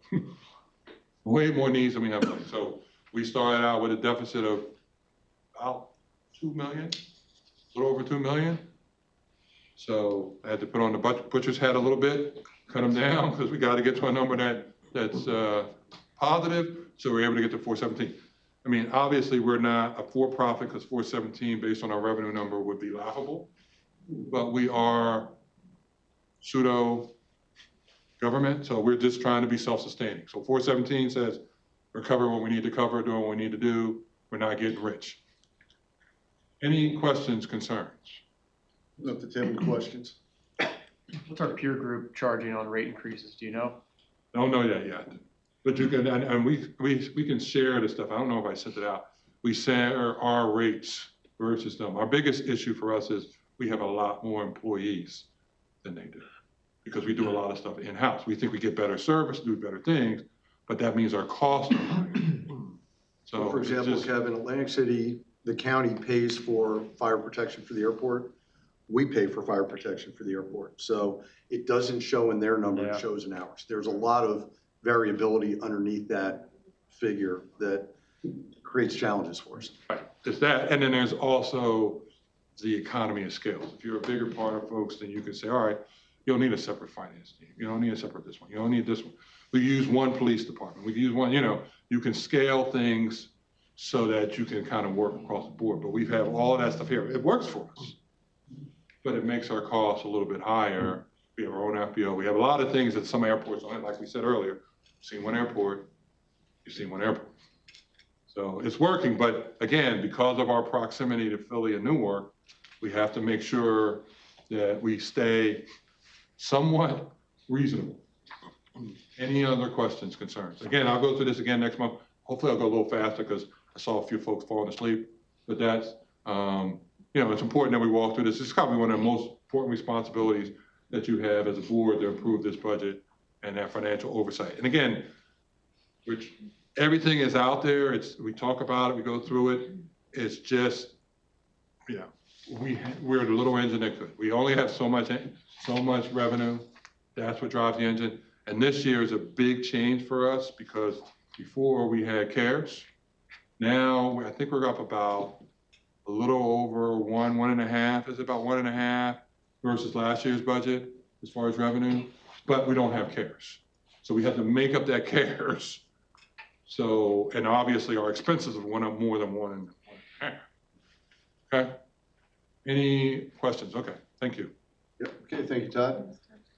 [SPEAKER 2] Way more needs than we have money. So we started out with a deficit of about 2 million, a little over 2 million. So I had to put on the butcher's hat a little bit, cut them down, because we got to get to a number that's positive. So we're able to get to 417. I mean, obviously, we're not a for-profit, because 417, based on our revenue number, would be laughable. But we are pseudo-government, so we're just trying to be self-sustaining. So 417 says we're covering what we need to cover, doing what we need to do. We're not getting rich. Any questions, concerns?
[SPEAKER 7] At the table, questions?
[SPEAKER 13] What's our peer group charging on rate increases, do you know?
[SPEAKER 2] Don't know that yet. But you can, and we can share this stuff. I don't know if I sent it out. We share our rates versus them. Our biggest issue for us is we have a lot more employees than they do, because we do a lot of stuff in-house. We think we get better service, do better things, but that means our costs are higher. So
[SPEAKER 7] For example, Kevin, Atlantic City, the county pays for fire protection for the airport. We pay for fire protection for the airport. So it doesn't show in their number, it shows in ours. There's a lot of variability underneath that figure that creates challenges for us.
[SPEAKER 2] Right, there's that, and then there's also the economy of scale. If you're a bigger part of folks, then you can say, all right, you don't need a separate finance team. You don't need a separate this one. You don't need this one. We use one police department. We use one, you can scale things so that you can kind of work across the board. But we have all of that stuff here. It works for us, but it makes our costs a little bit higher. We have our own FBO. We have a lot of things that some airports don't have. Like we said earlier, you've seen one airport, you've seen one airport. So it's working, but again, because of our proximity to Philly and Newark, we have to make sure that we stay somewhat reasonable. Any other questions, concerns? Again, I'll go through this again next month. Hopefully I'll go a little faster, because I saw a few folks falling asleep. But that's, it's important that we walk through this. This is probably one of the most important responsibilities that you have as a board, to improve this budget and that financial oversight. And again, everything is out there. We talk about it, we go through it. It's just, we're the little engine that could. We only have so much revenue. That's what drives the engine. And this year is a big change for us, because before we had CARES. Now, I think we're up about a little over 1.5. Is it about 1.5 versus last year's budget as far as revenue? But we don't have CARES. So we have to make up that CARES. So, and obviously our expenses have went up more than 1.5. Okay? Any questions? Okay, thank you.
[SPEAKER 7] Yep. Okay, thank you, Todd.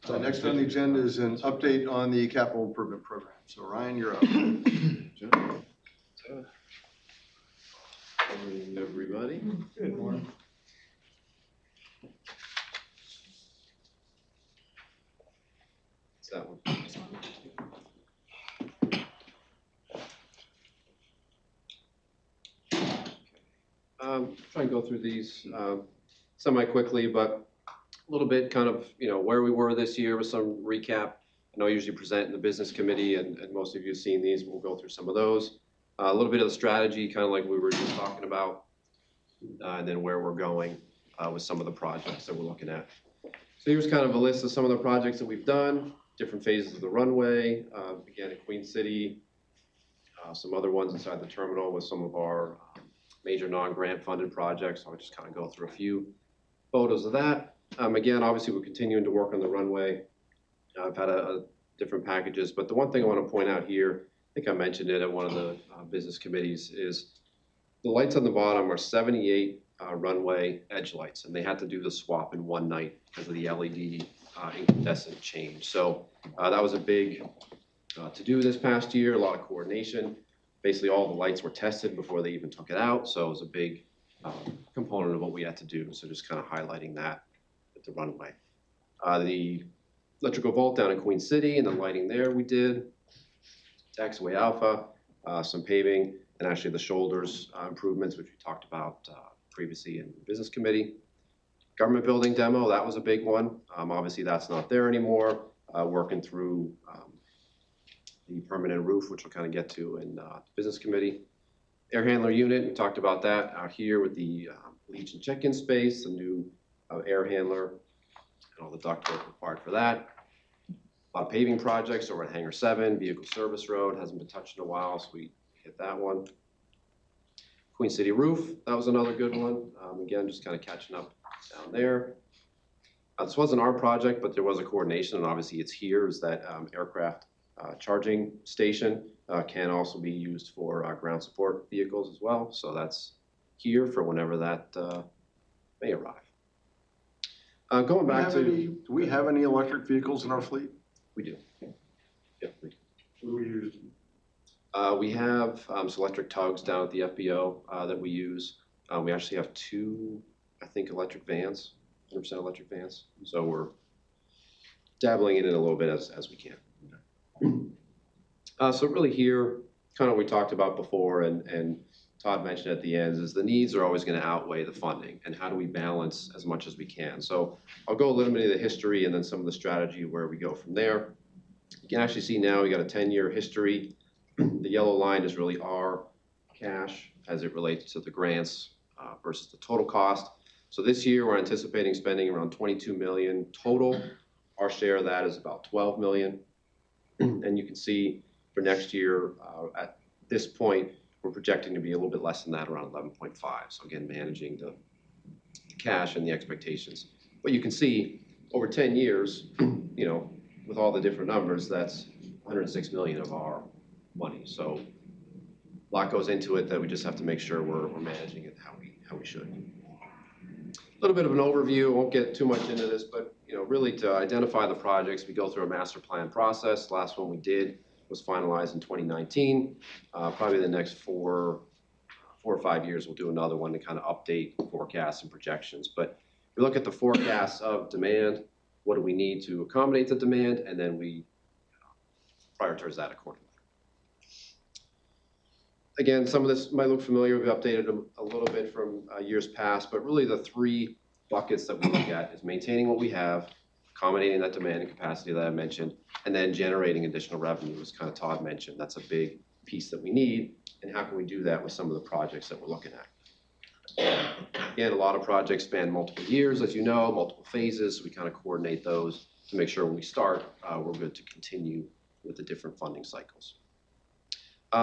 [SPEAKER 7] Next on the agenda is an update on the capital improvement program. So Ryan, you're up.
[SPEAKER 4] Morning, everybody.
[SPEAKER 5] Good morning.
[SPEAKER 4] It's that one. Try and go through these semi-quickly, but a little bit kind of, where we were this year with some recap. I know I usually present in the business committee, and most of you have seen these. We'll go through some of those. A little bit of the strategy, kind of like we were just talking about, and then where we're going with some of the projects that we're looking at. So here's kind of a list of some of the projects that we've done, different phases of the runway, again, in Queen City, some other ones inside the terminal with some of our major non-grant funded projects. So I'll just kind of go through a few photos of that. Again, obviously, we're continuing to work on the runway. I've had different packages, but the one thing I want to point out here, I think I mentioned it at one of the business committees, is the lights on the bottom are 78 runway edge lights, and they had to do the swap in one night because of the LED incandescent change. So that was a big to-do this past year, a lot of coordination. Basically, all the lights were tested before they even took it out, so it was a big component of what we had to do. So just kind of highlighting that at the runway. The electrical vault down in Queen City and the lighting there we did. Taxiway Alpha, some paving, and actually the shoulders improvements, which we talked about previously in the business committee. Government building demo, that was a big one. Obviously, that's not there anymore. Working through the permanent roof, which we'll kind of get to in the business committee. Air handler unit, we talked about that out here with the Legion check-in space, the new air handler, and all the ductwork required for that. A lot of paving projects over at Hangar 7, Vehicle Service Road, hasn't been touched in a while, so we hit that one. Queen City roof, that was another good one. Again, just kind of catching up down there. This wasn't our project, but there was a coordination, and obviously it's here, is that aircraft charging station can also be used for ground support vehicles as well. So that's here for whenever that may arrive. Going back to...
[SPEAKER 7] Do we have any electric vehicles in our fleet?
[SPEAKER 4] We do. Yep, we do.
[SPEAKER 7] What do we use?
[SPEAKER 4] We have some electric tugs down at the FBO that we use. We actually have 2, I think, electric vans, 100% electric vans. So we're dabbling in it a little bit as we can. So really here, kind of what we talked about before, and Todd mentioned at the end, is the needs are always going to outweigh the funding, and how do we balance as much as we can. So I'll go a little bit of the history and then some of the strategy where we go from there. You can actually see now we got a 10-year history. The yellow line is really our cash as it relates to the grants versus the total cost. So this year we're anticipating spending around $22 million total. Our share of that is about $12 million. And you can see for next year, at this point, we're projecting to be a little bit less than that, around 11.5. So again, managing the cash and the expectations. But you can see over 10 years, you know, with all the different numbers, that's 106 million of our money. So a lot goes into it that we just have to make sure we're managing it how we should. A little bit of an overview, won't get too much into this, but you know, really to identify the projects, we go through a master plan process. Last one we did was finalized in 2019. Probably the next 4 or 5 years, we'll do another one to kind of update forecasts and projections. But we look at the forecasts of demand, what do we need to accommodate the demand, and then we prioritize that accordingly. Again, some of this might look familiar. We've updated them a little bit from years past, but really the 3 buckets that we look at is maintaining what we have, accommodating that demand and capacity that I mentioned, and then generating additional revenue, as kind of Todd mentioned. That's a big piece that we need, and how can we do that with some of the projects that we're looking at? Again, a lot of projects span multiple years, as you know, multiple phases, so we kind of coordinate those to make sure when we start, we're good to continue with the different funding cycles.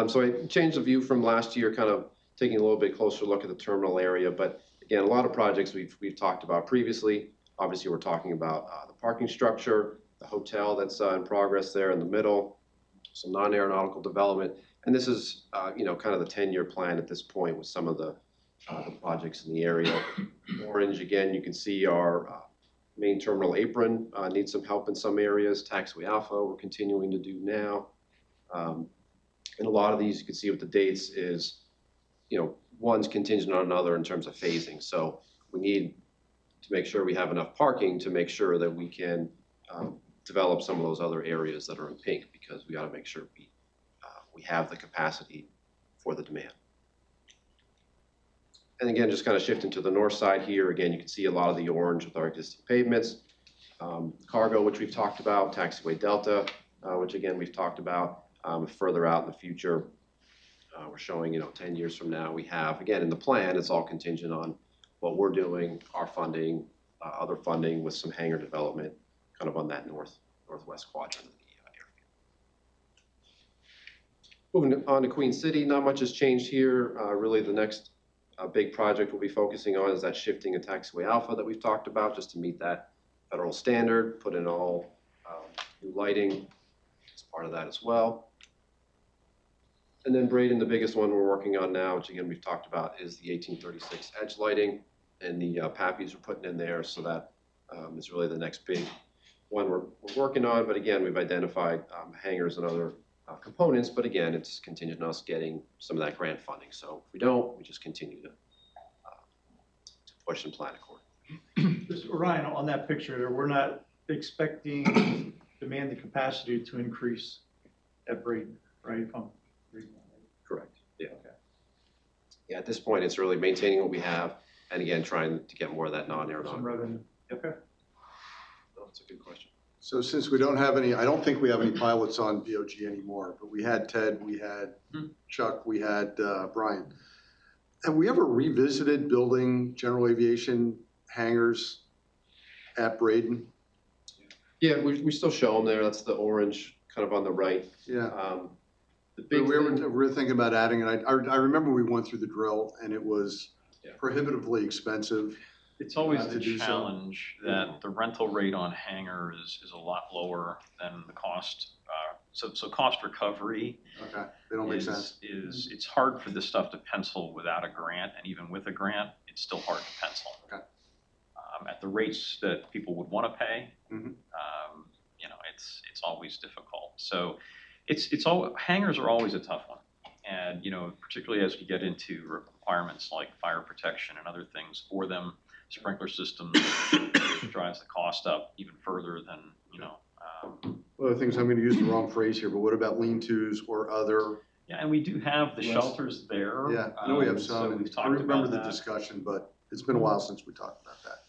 [SPEAKER 4] So I changed the view from last year, kind of taking a little bit closer look at the terminal area. But again, a lot of projects we've talked about previously. Obviously, we're talking about the parking structure, the hotel that's in progress there in the middle, some non-aeronautical development. And this is, you know, kind of the 10-year plan at this point with some of the projects in the area. Orange, again, you can see our main terminal apron needs some help in some areas. Taxiway Alpha, we're continuing to do now. And a lot of these, you can see with the dates is, you know, one's contingent on another in terms of phasing. So we need to make sure we have enough parking to make sure that we can develop some of those other areas that are in pink, because we got to make sure we have the capacity for the demand. And again, just kind of shifting to the north side here, again, you can see a lot of the orange with our existing pavements. Cargo, which we've talked about, Taxiway Delta, which again, we've talked about. Further out in the future, we're showing, you know, 10 years from now, we have, again, in the plan, it's all contingent on what we're doing, our funding, other funding with some hangar development, kind of on that northwest quadrant of the airfield. Moving on to Queen City, not much has changed here. Really, the next big project we'll be focusing on is that shifting of Taxiway Alpha that we've talked about, just to meet that federal standard, put in all new lighting as part of that as well. And then Braden, the biggest one we're working on now, which again we've talked about, is the 1836 edge lighting and the PAPIs we're putting in there. So that is really the next big one we're working on. But again, we've identified hangars and other components. But again, it's contingent on us getting some of that grant funding. So if we don't, we just continue to push and plan accordingly.
[SPEAKER 5] Just Ryan, on that picture there, we're not expecting demand and capacity to increase at Braden, right?
[SPEAKER 4] Correct. Yeah. Okay. Yeah. At this point, it's really maintaining what we have, and again, trying to get more of that non-aeronautical.
[SPEAKER 5] Some revenue. Okay.
[SPEAKER 4] No, that's a good question.
[SPEAKER 7] So since we don't have any, I don't think we have any pilots on BOG anymore, but we had Ted, we had Chuck, we had Brian. Have we ever revisited building general aviation hangars at Braden?
[SPEAKER 4] Yeah, we still show them there. That's the orange kind of on the right.
[SPEAKER 7] Yeah.
[SPEAKER 4] The
[SPEAKER 7] We
[SPEAKER 4] big
[SPEAKER 7] were,
[SPEAKER 4] thing,
[SPEAKER 7] we were thinking about adding, and I remember we went through the drill and it was
[SPEAKER 4] Yeah.
[SPEAKER 7] prohibitively expensive.
[SPEAKER 9] It's always
[SPEAKER 7] To
[SPEAKER 9] the
[SPEAKER 7] do so.
[SPEAKER 9] challenge that the rental rate on hangars is a lot lower than the cost. So cost recovery
[SPEAKER 7] Okay, they don't make sense.
[SPEAKER 9] it's hard for this stuff to pencil without a grant, and even with a grant, it's still hard to pencil.
[SPEAKER 7] Okay.
[SPEAKER 9] At the rates that people would want to pay,
[SPEAKER 7] Mhm.
[SPEAKER 9] you know, it's always difficult. So hangars are always a tough one. And, you know, particularly as we get into requirements like fire protection and other things for them, sprinkler systems, drives the cost up even further than, you know.
[SPEAKER 7] One of the things, I'm gonna use the wrong phrase here, but what about lean-tos or other?
[SPEAKER 9] Yeah, and we do have the
[SPEAKER 7] Yes.
[SPEAKER 9] shelters there.
[SPEAKER 7] Yeah, I know we have
[SPEAKER 9] So
[SPEAKER 7] some,
[SPEAKER 9] we've
[SPEAKER 7] and I
[SPEAKER 9] talked
[SPEAKER 7] remember
[SPEAKER 9] about
[SPEAKER 7] the
[SPEAKER 9] that.
[SPEAKER 7] discussion, but it's been a while since we talked about that.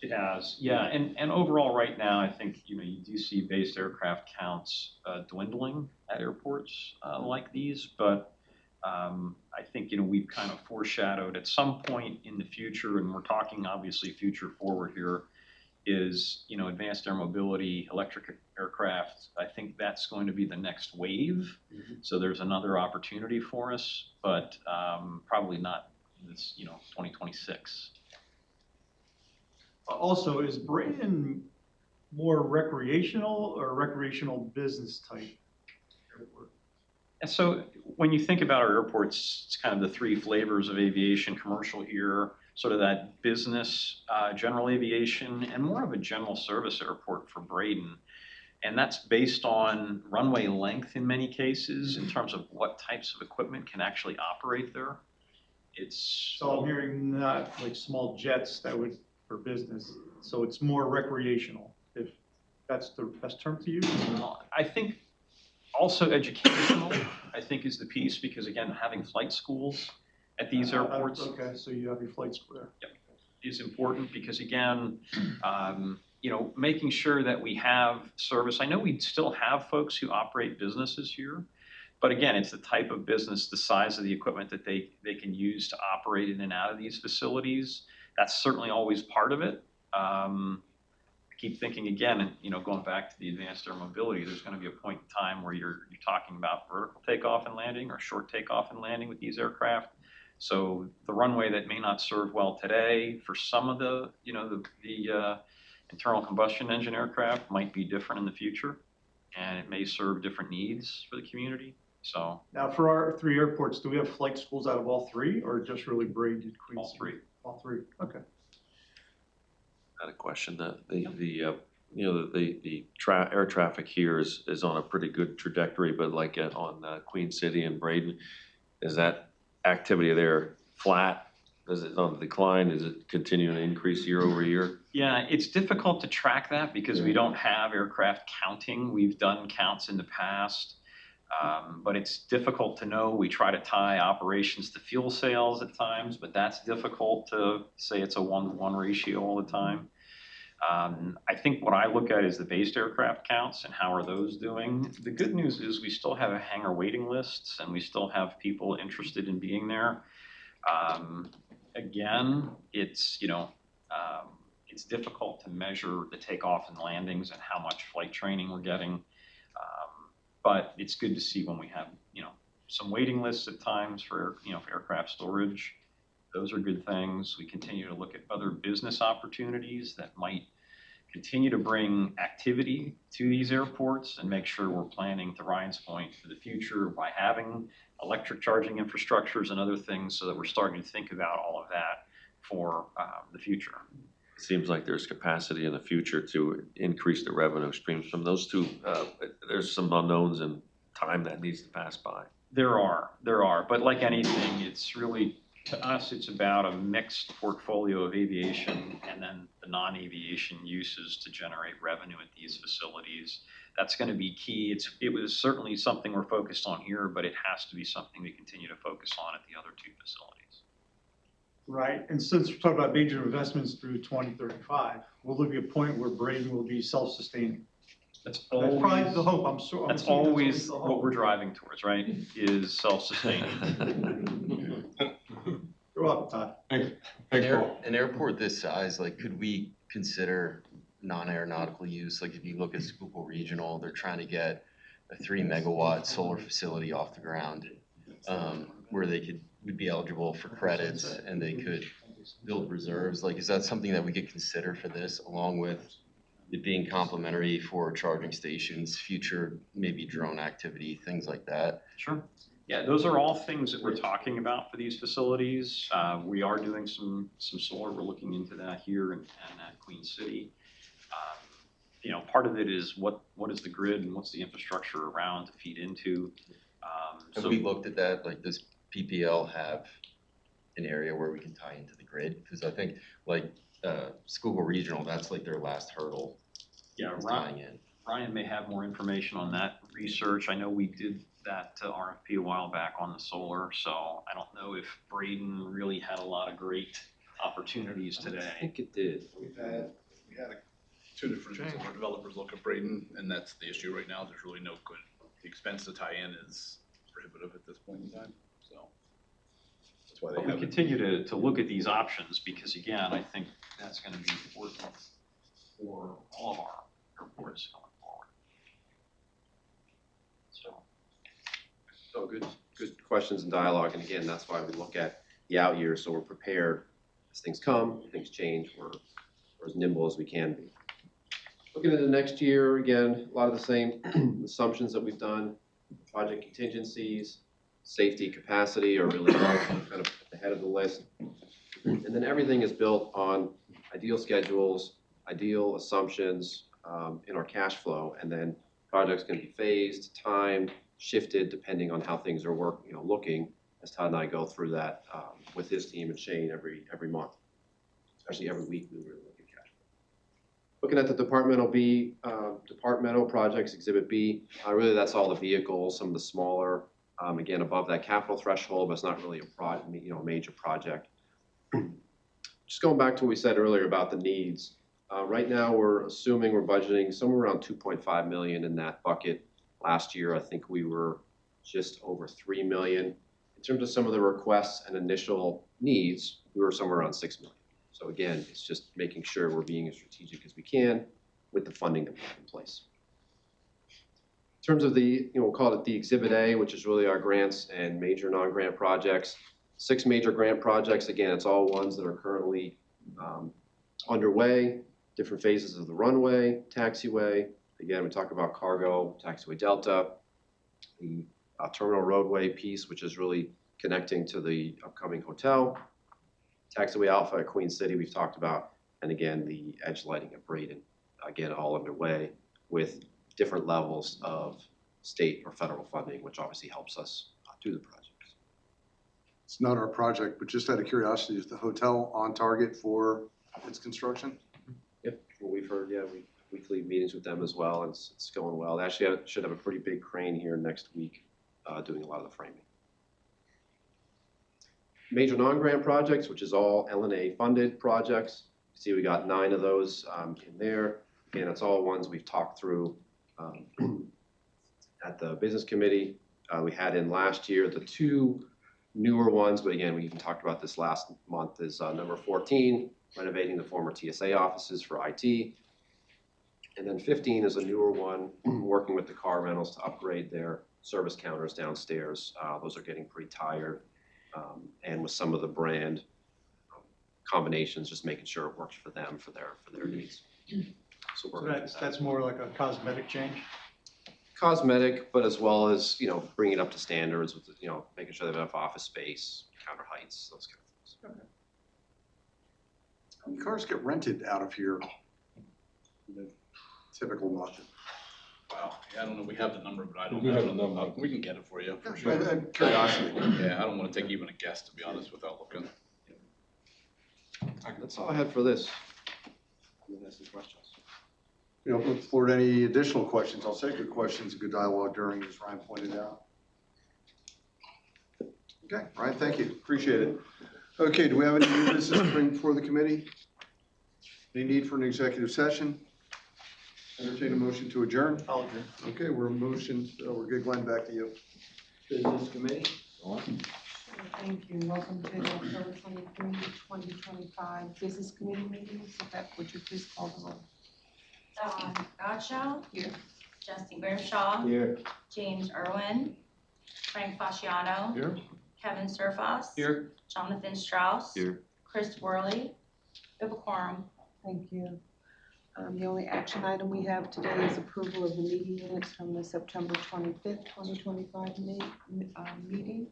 [SPEAKER 9] It has, yeah, and overall, right now, I think, you know, you do see based aircraft counts dwindling at airports like these, but I think, you know, we've kind of foreshadowed at some point in the future, and we're talking obviously future forward here, is, you know, advanced air mobility, electric aircraft. I think that's going to be the next wave. So there's another opportunity for us, but probably not this, you know, 2026.
[SPEAKER 5] Also, is Braden more recreational or recreational business type airport?
[SPEAKER 9] And so when you think about our airports, it's kind of the three flavors of aviation: commercial here, sort of that business, general aviation, and more of a general service airport for Braden. And that's based on runway length in many cases in terms of what types of equipment can actually operate there. It's
[SPEAKER 5] So I'm hearing not like small jets that would, for business, so it's more recreational, if that's the best term to use?
[SPEAKER 9] I think also educational, I think, is the piece, because again, having flight schools at these airports
[SPEAKER 5] Okay, so you have your flight school there.
[SPEAKER 9] is important, because again, you know, making sure that we have service. I know we still have folks who operate businesses here, but again, it's the type of business, the size of the equipment that they can use to operate in and out of these facilities. That's certainly always part of it. I keep thinking again, and you know, going back to the advanced air mobility, there's going to be a point in time where you're talking about vertical takeoff and landing or short takeoff and landing with these aircraft. So the runway that may not serve well today for some of the, you know, the internal combustion engine aircraft might be different in the future, and it may serve different needs for the community. So
[SPEAKER 5] Now, for our 3 airports, do we have flight schools out of all 3, or just really Braden, Queens?
[SPEAKER 9] all three.
[SPEAKER 5] All 3, okay.
[SPEAKER 1] I had a question. The air traffic here is on a pretty good trajectory, but like on Queen City and Braden, is that activity there flat? Is it on the decline? Is it continuing to increase year over year?
[SPEAKER 9] Yeah, it's difficult to track that because we don't have aircraft counting. We've done counts in the past, but it's difficult to know. We try to tie operations to fuel sales at times, but that's difficult to say it's a 1-to-1 ratio all the time. I think what I look at is the based aircraft counts and how are those doing. The good news is we still have a hangar waiting lists, and we still have people interested in being there. Again, it's, you know, it's difficult to measure the takeoff and landings and how much flight training we're getting. But it's good to see when we have, you know, some waiting lists at times for, you know, for aircraft storage. Those are good things. We continue to look at other business opportunities that might continue to bring activity to these airports and make sure we're planning, to Ryan's point, for the future by having electric charging infrastructures and other things, so that we're starting to think about all of that for the future.
[SPEAKER 1] It seems like there's capacity in the future to increase the revenue streams from those two. There's some unknowns in time that needs to pass by.
[SPEAKER 9] There are, but like anything, it's really, to us, it's about a mixed portfolio of aviation and then the non-aviation uses to generate revenue at these facilities. That's going to be key. It was certainly something we're focused on here, but it has to be something we continue to focus on at the other 2 facilities.
[SPEAKER 5] Right, and since we're talking about major investments through 2035, will there be a point where Braden will be self-sustaining?
[SPEAKER 9] That's
[SPEAKER 5] That's probably
[SPEAKER 9] always,
[SPEAKER 5] the hope, I'm sure.
[SPEAKER 9] that's always what we're driving towards, right? Is self-sustaining.
[SPEAKER 5] You're welcome, Todd.
[SPEAKER 2] Thanks, Paul.
[SPEAKER 14] An airport this size, like, could we consider non-aeronautical use? Like, if you look at Schuylkill Regional, they're trying to get a 3 megawatt solar facility off the ground, where would be eligible for credits and they could build reserves. Like, is that something that we could consider for this, along with it being complementary for charging stations, future maybe drone activity, things like that?
[SPEAKER 9] Sure. Yeah, those are all things that we're talking about for these facilities. We are doing some solar. We're looking into that here and at Queen City. You know, part of it is what is the grid and what's the infrastructure around to feed into.
[SPEAKER 14] Have we looked at that? Like, does PPL have an area where we can tie into the grid? Because I think like Schuylkill Regional, that's like their last hurdle.
[SPEAKER 9] Yeah,
[SPEAKER 14] tying in.
[SPEAKER 9] Ryan may have more information on that research. I know we did that RFP a while back on the solar, so I don't know if Braden really had a lot of great opportunities
[SPEAKER 4] I
[SPEAKER 9] today.
[SPEAKER 4] think it did.
[SPEAKER 15] We had two different solar developers look at Braden, and that's the issue right now. There's really no good, the expense to tie in is prohibitive at this point in time, so. That's why they
[SPEAKER 9] But we
[SPEAKER 15] haven't.
[SPEAKER 9] continue to look at these options because again, I think that's gonna be important for all of our airports going forward.
[SPEAKER 4] So good questions and dialogue, and again, that's why we look at the out years, so we're prepared as things come, things change, we're as nimble as we can be. Looking at the next year, again, a lot of the same assumptions that we've done, project contingencies, safety, capacity are really kind of at the head of the list. And then everything is built on ideal schedules, ideal assumptions in our cash flow, and then projects can be phased, timed, shifted depending on how things are looking, as Todd and I go through that with his team and Shane every month. Especially every week we really look at cash flow. Looking at the departmental projects, Exhibit B, really that's all the vehicles, some of the smaller, again, above that capital threshold, but it's not really a major project. Just going back to what we said earlier about the needs. Right now, we're assuming we're budgeting somewhere around 2.5 million in that bucket. Last year, I think we were just over 3 million. In terms of some of the requests and initial needs, we were somewhere around 6 million. So again, it's just making sure we're being as strategic as we can with the funding that we have in place. In terms of the, we'll call it the Exhibit A, which is really our grants and major non-grant projects. 6 major grant projects. Again, it's all ones that are currently underway, different phases of the runway, taxiway. Again, we talk about cargo, taxiway Delta, the terminal roadway piece, which is really connecting to the upcoming hotel, taxiway Alpha at Queen City we've talked about, and again, the edge lighting at Braden, again, all underway with different levels of state or federal funding, which obviously helps us do the projects.
[SPEAKER 7] It's not our project, but just out of curiosity, is the hotel on target for its construction?
[SPEAKER 4] Yep, well, we've heard, weekly meetings with them as well, and it's going well. They actually should have a pretty big crane here next week doing a lot of the framing. Major non-grant projects, which is all LNAA funded projects. You see we got 9 of those in there. Again, it's all ones we've talked through at the business committee. We had in last year the 2 newer ones, but again, we even talked about this last month, is number 14, renovating the former TSA offices for IT. And then 15 is a newer one, working with the car rentals to upgrade their service counters downstairs. Those are getting pretty tired. And with some of the brand combinations, just making sure it works for them, for their needs. So
[SPEAKER 5] that's more like a cosmetic change?
[SPEAKER 4] Cosmetic, but as well as, bringing it up to standards with, making sure they have enough office space, counter heights, those kind of things.
[SPEAKER 5] Okay.
[SPEAKER 7] How many cars get rented out of here? The typical month.
[SPEAKER 15] Wow, I don't know, we have the number, but I don't
[SPEAKER 2] We
[SPEAKER 15] have
[SPEAKER 2] have
[SPEAKER 15] it.
[SPEAKER 2] the number.
[SPEAKER 15] We can get it for you, for
[SPEAKER 7] Out
[SPEAKER 15] sure.
[SPEAKER 7] of curiosity.
[SPEAKER 15] Yeah, I don't want to take even a guess, to be honest, without looking.
[SPEAKER 4] That's all I had for this. Any questions?
[SPEAKER 7] Look forward to any additional questions. I'll say good questions, good dialogue during, as Ryan pointed out. Okay, Ryan, thank you. Appreciate it. Okay, do we have any new business to bring before the committee? Any need for an executive session? Entertain a motion to adjourn.
[SPEAKER 11] I'll adjourn.
[SPEAKER 7] Okay, we're we're good. Glenn, back to you.
[SPEAKER 3] Business committee?
[SPEAKER 8] Thank you. Welcome to the October 23, 2025 Business Committee meetings. Would you please call the roll?
[SPEAKER 6] Don Gottschall.
[SPEAKER 8] Here.
[SPEAKER 6] Jesse Grimshaw.
[SPEAKER 3] Here.
[SPEAKER 6] James Irwin. Frank Fasciano.
[SPEAKER 2] Here.
[SPEAKER 6] Kevin Surface.
[SPEAKER 3] Here.
[SPEAKER 6] Jonathan Strauss.
[SPEAKER 14] Here.
[SPEAKER 6] Chris Worley. We have a quorum.
[SPEAKER 8] Thank you. The only action item we have today is approval of the meeting minutes from the September 25th, 2025 meeting.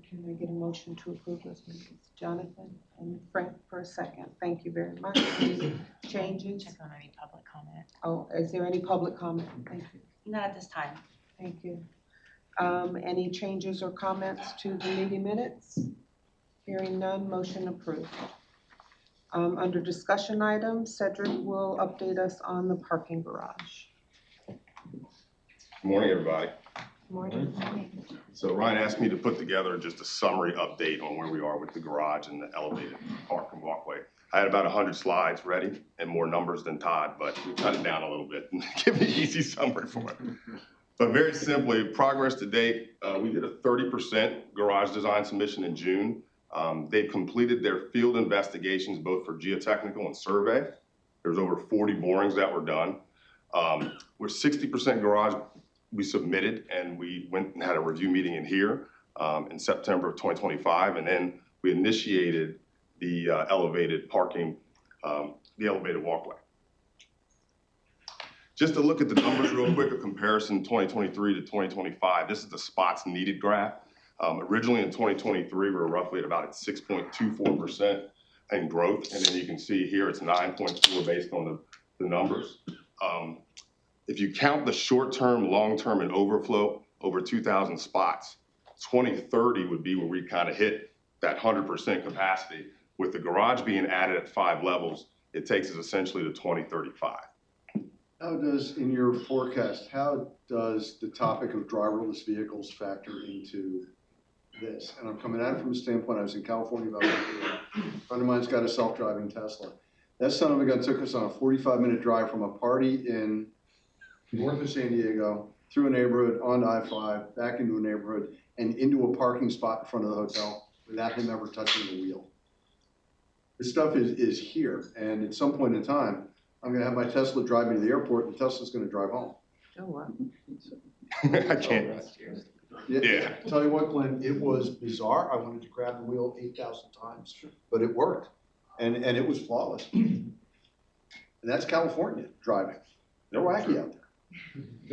[SPEAKER 8] Can I get a motion to approve those minutes? Jonathan and Frank for a second. Thank you very much. Any changes?
[SPEAKER 6] Check on any public comment.
[SPEAKER 8] Oh, is there any public comment? Thank you.
[SPEAKER 6] Not at this time.
[SPEAKER 8] Thank you. Any changes or comments to the meeting minutes? Hearing none, motion approved. Under discussion items, Cedric will update us on the parking garage.
[SPEAKER 16] Good morning, everybody.
[SPEAKER 8] Morning.
[SPEAKER 16] So Ryan asked me to put together just a summary update on where we are with the garage and the elevated parking walkway. I had about 100 slides ready and more numbers than Todd, but we cut it down a little bit and give an easy summary for it. But very simply, progress to date, we did a 30% garage design submission in June. They've completed their field investigations, both for geotechnical and survey. There's over 40 borings that were done. We're 60% garage we submitted, and we went and had a review meeting in here in September of 2025, and then we initiated the elevated parking, the elevated walkway. Just to look at the numbers real quick, a comparison 2023 to 2025, this is the spots needed graph. Originally in 2023, we were roughly at about 6.24% in growth, and then you can see here it's 9.4 based on the numbers. If you count the short-term, long-term, and overflow over 2,000 spots, 2030 would be where we kind of hit that 100% capacity. With the garage being added at 5 levels, it takes us essentially to 2035.
[SPEAKER 7] How does, in your forecast, how does the topic of driverless vehicles factor into this? And I'm coming at it from the standpoint, I was in California about a week ago. A friend of mine's got a self-driving Tesla. That son of a gun took us on a 45-minute drive from a party in north of San Diego, through a neighborhood, onto I-5, back into a neighborhood, and into a parking spot in front of the hotel without him ever touching the wheel. This stuff is here, and at some point in time, I'm gonna have my Tesla drive me to the airport, and Tesla's gonna drive home.
[SPEAKER 8] Oh, wow.
[SPEAKER 16] I can't. Yeah.
[SPEAKER 12] Tell you what, Glenn, it was bizarre. I wanted to grab the wheel 8,000 times, but it worked, and it was flawless. And that's California driving. They're wacky out there.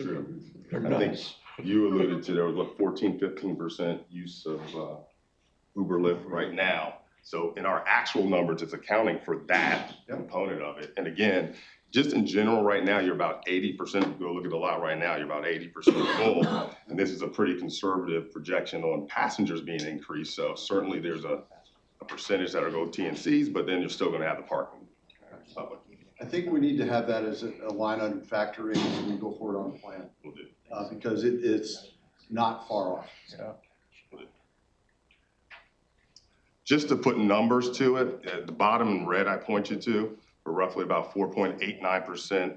[SPEAKER 16] True. I think you alluded to there was like 14–15% use of Uber Lyft right now. So in our actual numbers, it's accounting for that component of it. And again, just in general right now, you're about 80%. Go look at the lot right now, you're about 80% full. And this is a pretty conservative projection on passengers being increased. So certainly there's a percentage that will go TNCs, but then you're still going to have the parking public.
[SPEAKER 7] I think we need to have that as a line item factor in as we go forward on the plan.
[SPEAKER 16] We'll do.
[SPEAKER 7] Because it's not far off.
[SPEAKER 11] Yeah.
[SPEAKER 16] Just to put numbers to it, at the bottom in red I point you to, we're roughly about 4.89%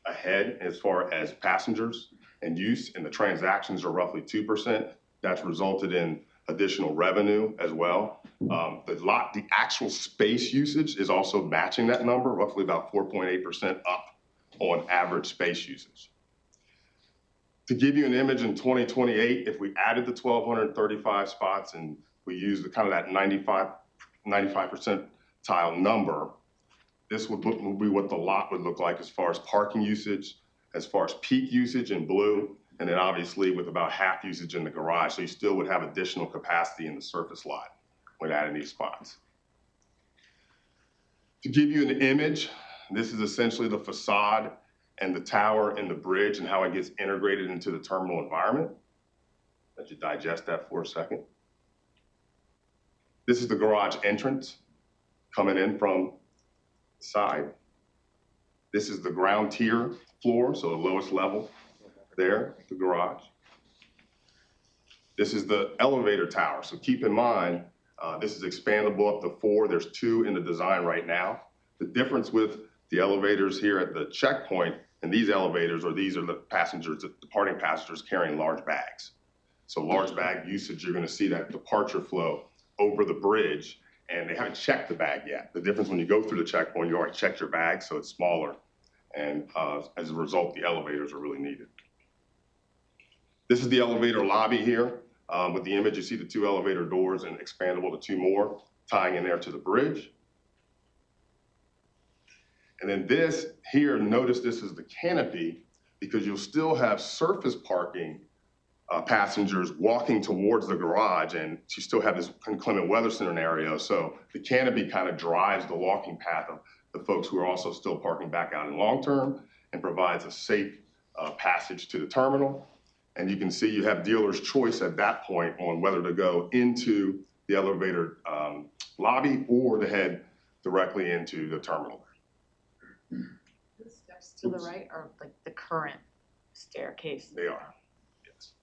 [SPEAKER 16] ahead as far as passengers and use, and the transactions are roughly 2%. That's resulted in additional revenue as well. The actual space usage is also matching that number, roughly about 4.8% up on average space usage. To give you an image in 2028, if we added the 1,235 spots and we used the kind of that 95% tile number, this would be what the lot would look like as far as parking usage, as far as peak usage in blue, and then obviously with about half usage in the garage. So you still would have additional capacity in the surface lot when adding these spots. To give you an image, this is essentially the facade and the tower and the bridge and how it gets integrated into the terminal environment. Let you digest that for a second. This is the garage entrance coming in from the side. This is the ground tier floor, so the lowest level there, the garage. This is the elevator tower. So keep in mind, this is expandable up to 4. There's 2 in the design right now. The difference with the elevators here at the checkpoint And these elevators, or these are the passengers, departing passengers carrying large bags. So large bag usage, you're gonna see that departure flow over the bridge, and they haven't checked the bag yet. The difference when you go through the checkpoint, you already checked your bag, so it's smaller. And as a result, the elevators are really needed. This is the elevator lobby here. With the image, you see the 2 elevator doors and expandable to 2 more, tying in there to the bridge. And then this here, notice this is the canopy, because you'll still have surface parking passengers walking towards the garage, and you still have this inclement weather scenario. So the canopy kind of drives the walking path of the folks who are also still parking back out in long term, and provides a safe passage to the terminal. And you can see you have dealer's choice at that point on whether to go into the elevator lobby or to head directly into the terminal.
[SPEAKER 6] The steps to the right are like the current staircase.
[SPEAKER 16] They are, yes.